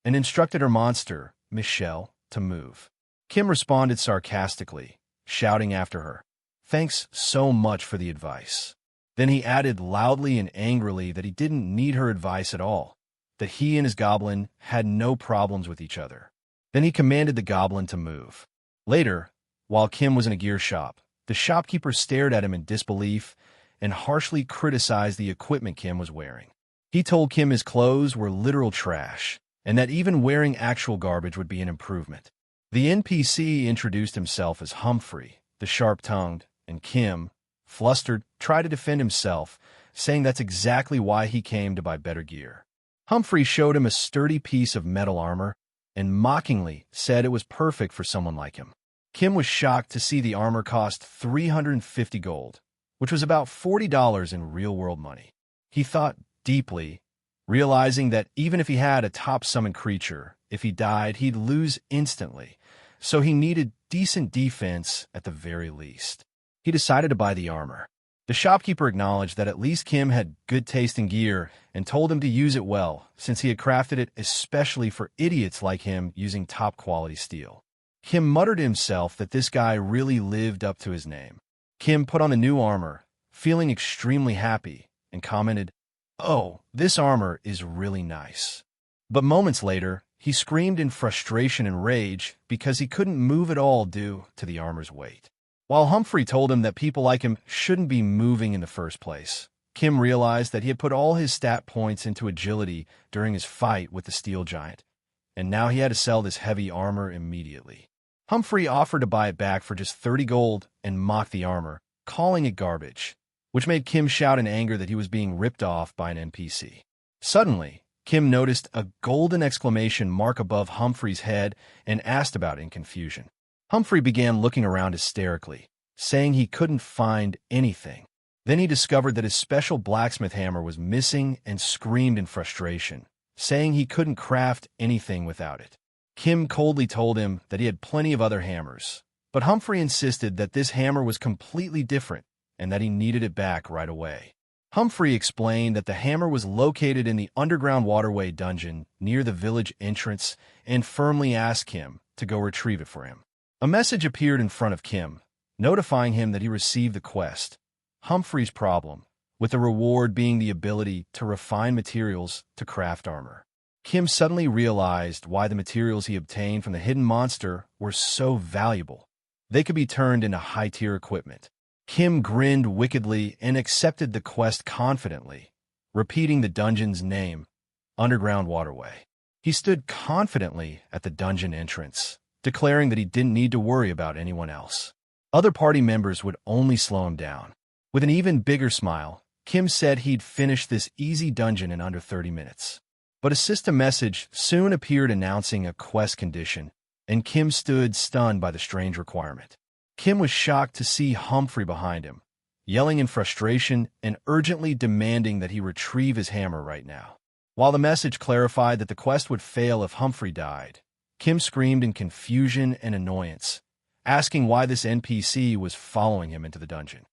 and instructed her monster, Michelle, to move. Kim responded sarcastically, shouting after her, "Thanks so much for the advice." Then he added loudly and angrily that he didn't need her advice at all, that he and his goblin had no problems with each other. Then he commanded the goblin to move. Later, while Kim was in a gear shop, the shopkeeper stared at him in disbelief and harshly criticized the equipment Kim was wearing. He told Kim his clothes were literal trash, and that even wearing actual garbage would be an improvement. The NPC introduced himself as Humphrey, the sharp-tongued, and Kim, flustered, tried to defend himself, saying that's exactly why he came to buy better gear. Humphrey showed him a sturdy piece of metal armor and mockingly said it was perfect for someone like him. Kim was shocked to see the armor cost 350 gold, which was about $40 in real-world money. He thought deeply, realizing that even if he had a top-summoned creature, if he died, he'd lose instantly, so he needed decent defense at the very least. He decided to buy the armor. The shopkeeper acknowledged that at least Kim had good taste in gear and told him to use it well, since he had crafted it especially for idiots like him using top-quality steel. Kim muttered to himself that this guy really lived up to his name. Kim put on the new armor, feeling extremely happy, and commented, "Oh, this armor is really nice." But moments later, he screamed in frustration and rage because he couldn't move at all due to the armor's weight. While Humphrey told him that people like him shouldn't be moving in the first place, Kim realized that he had put all his stat points into agility during his fight with the steel giant, and now he had to sell this heavy armor immediately. Humphrey offered to buy it back for just 30 gold and mocked the armor, calling it garbage, which made Kim shout in anger that he was being ripped off by an NPC. Suddenly, Kim noticed a golden exclamation mark above Humphrey's head and asked about it in confusion. Humphrey began looking around hysterically, saying he couldn't find anything. Then he discovered that his special blacksmith hammer was missing and screamed in frustration, saying he couldn't craft anything without it. Kim coldly told him that he had plenty of other hammers, but Humphrey insisted that this hammer was completely different and that he needed it back right away. Humphrey explained that the hammer was located in the underground waterway dungeon near the village entrance and firmly asked Kim to go retrieve it for him. A message appeared in front of Kim, notifying him that he received the quest, Humphrey's problem, with the reward being the ability to refine materials to craft armor. Kim suddenly realized why the materials he obtained from the hidden monster were so valuable. They could be turned into high-tier equipment. Kim grinned wickedly and accepted the quest confidently, repeating the dungeon's name, Underground Waterway. He stood confidently at the dungeon entrance, declaring that he didn't need to worry about anyone else. Other party members would only slow him down. With an even bigger smile, Kim said he'd finish this easy dungeon in under 30 minutes. But a system message soon appeared announcing a quest condition, and Kim stood stunned by the strange requirement. Kim was shocked to see Humphrey behind him, yelling in frustration and urgently demanding that he retrieve his hammer right now. While the message clarified that the quest would fail if Humphrey died, Kim screamed in confusion and annoyance, asking why this NPC was following him into the dungeon.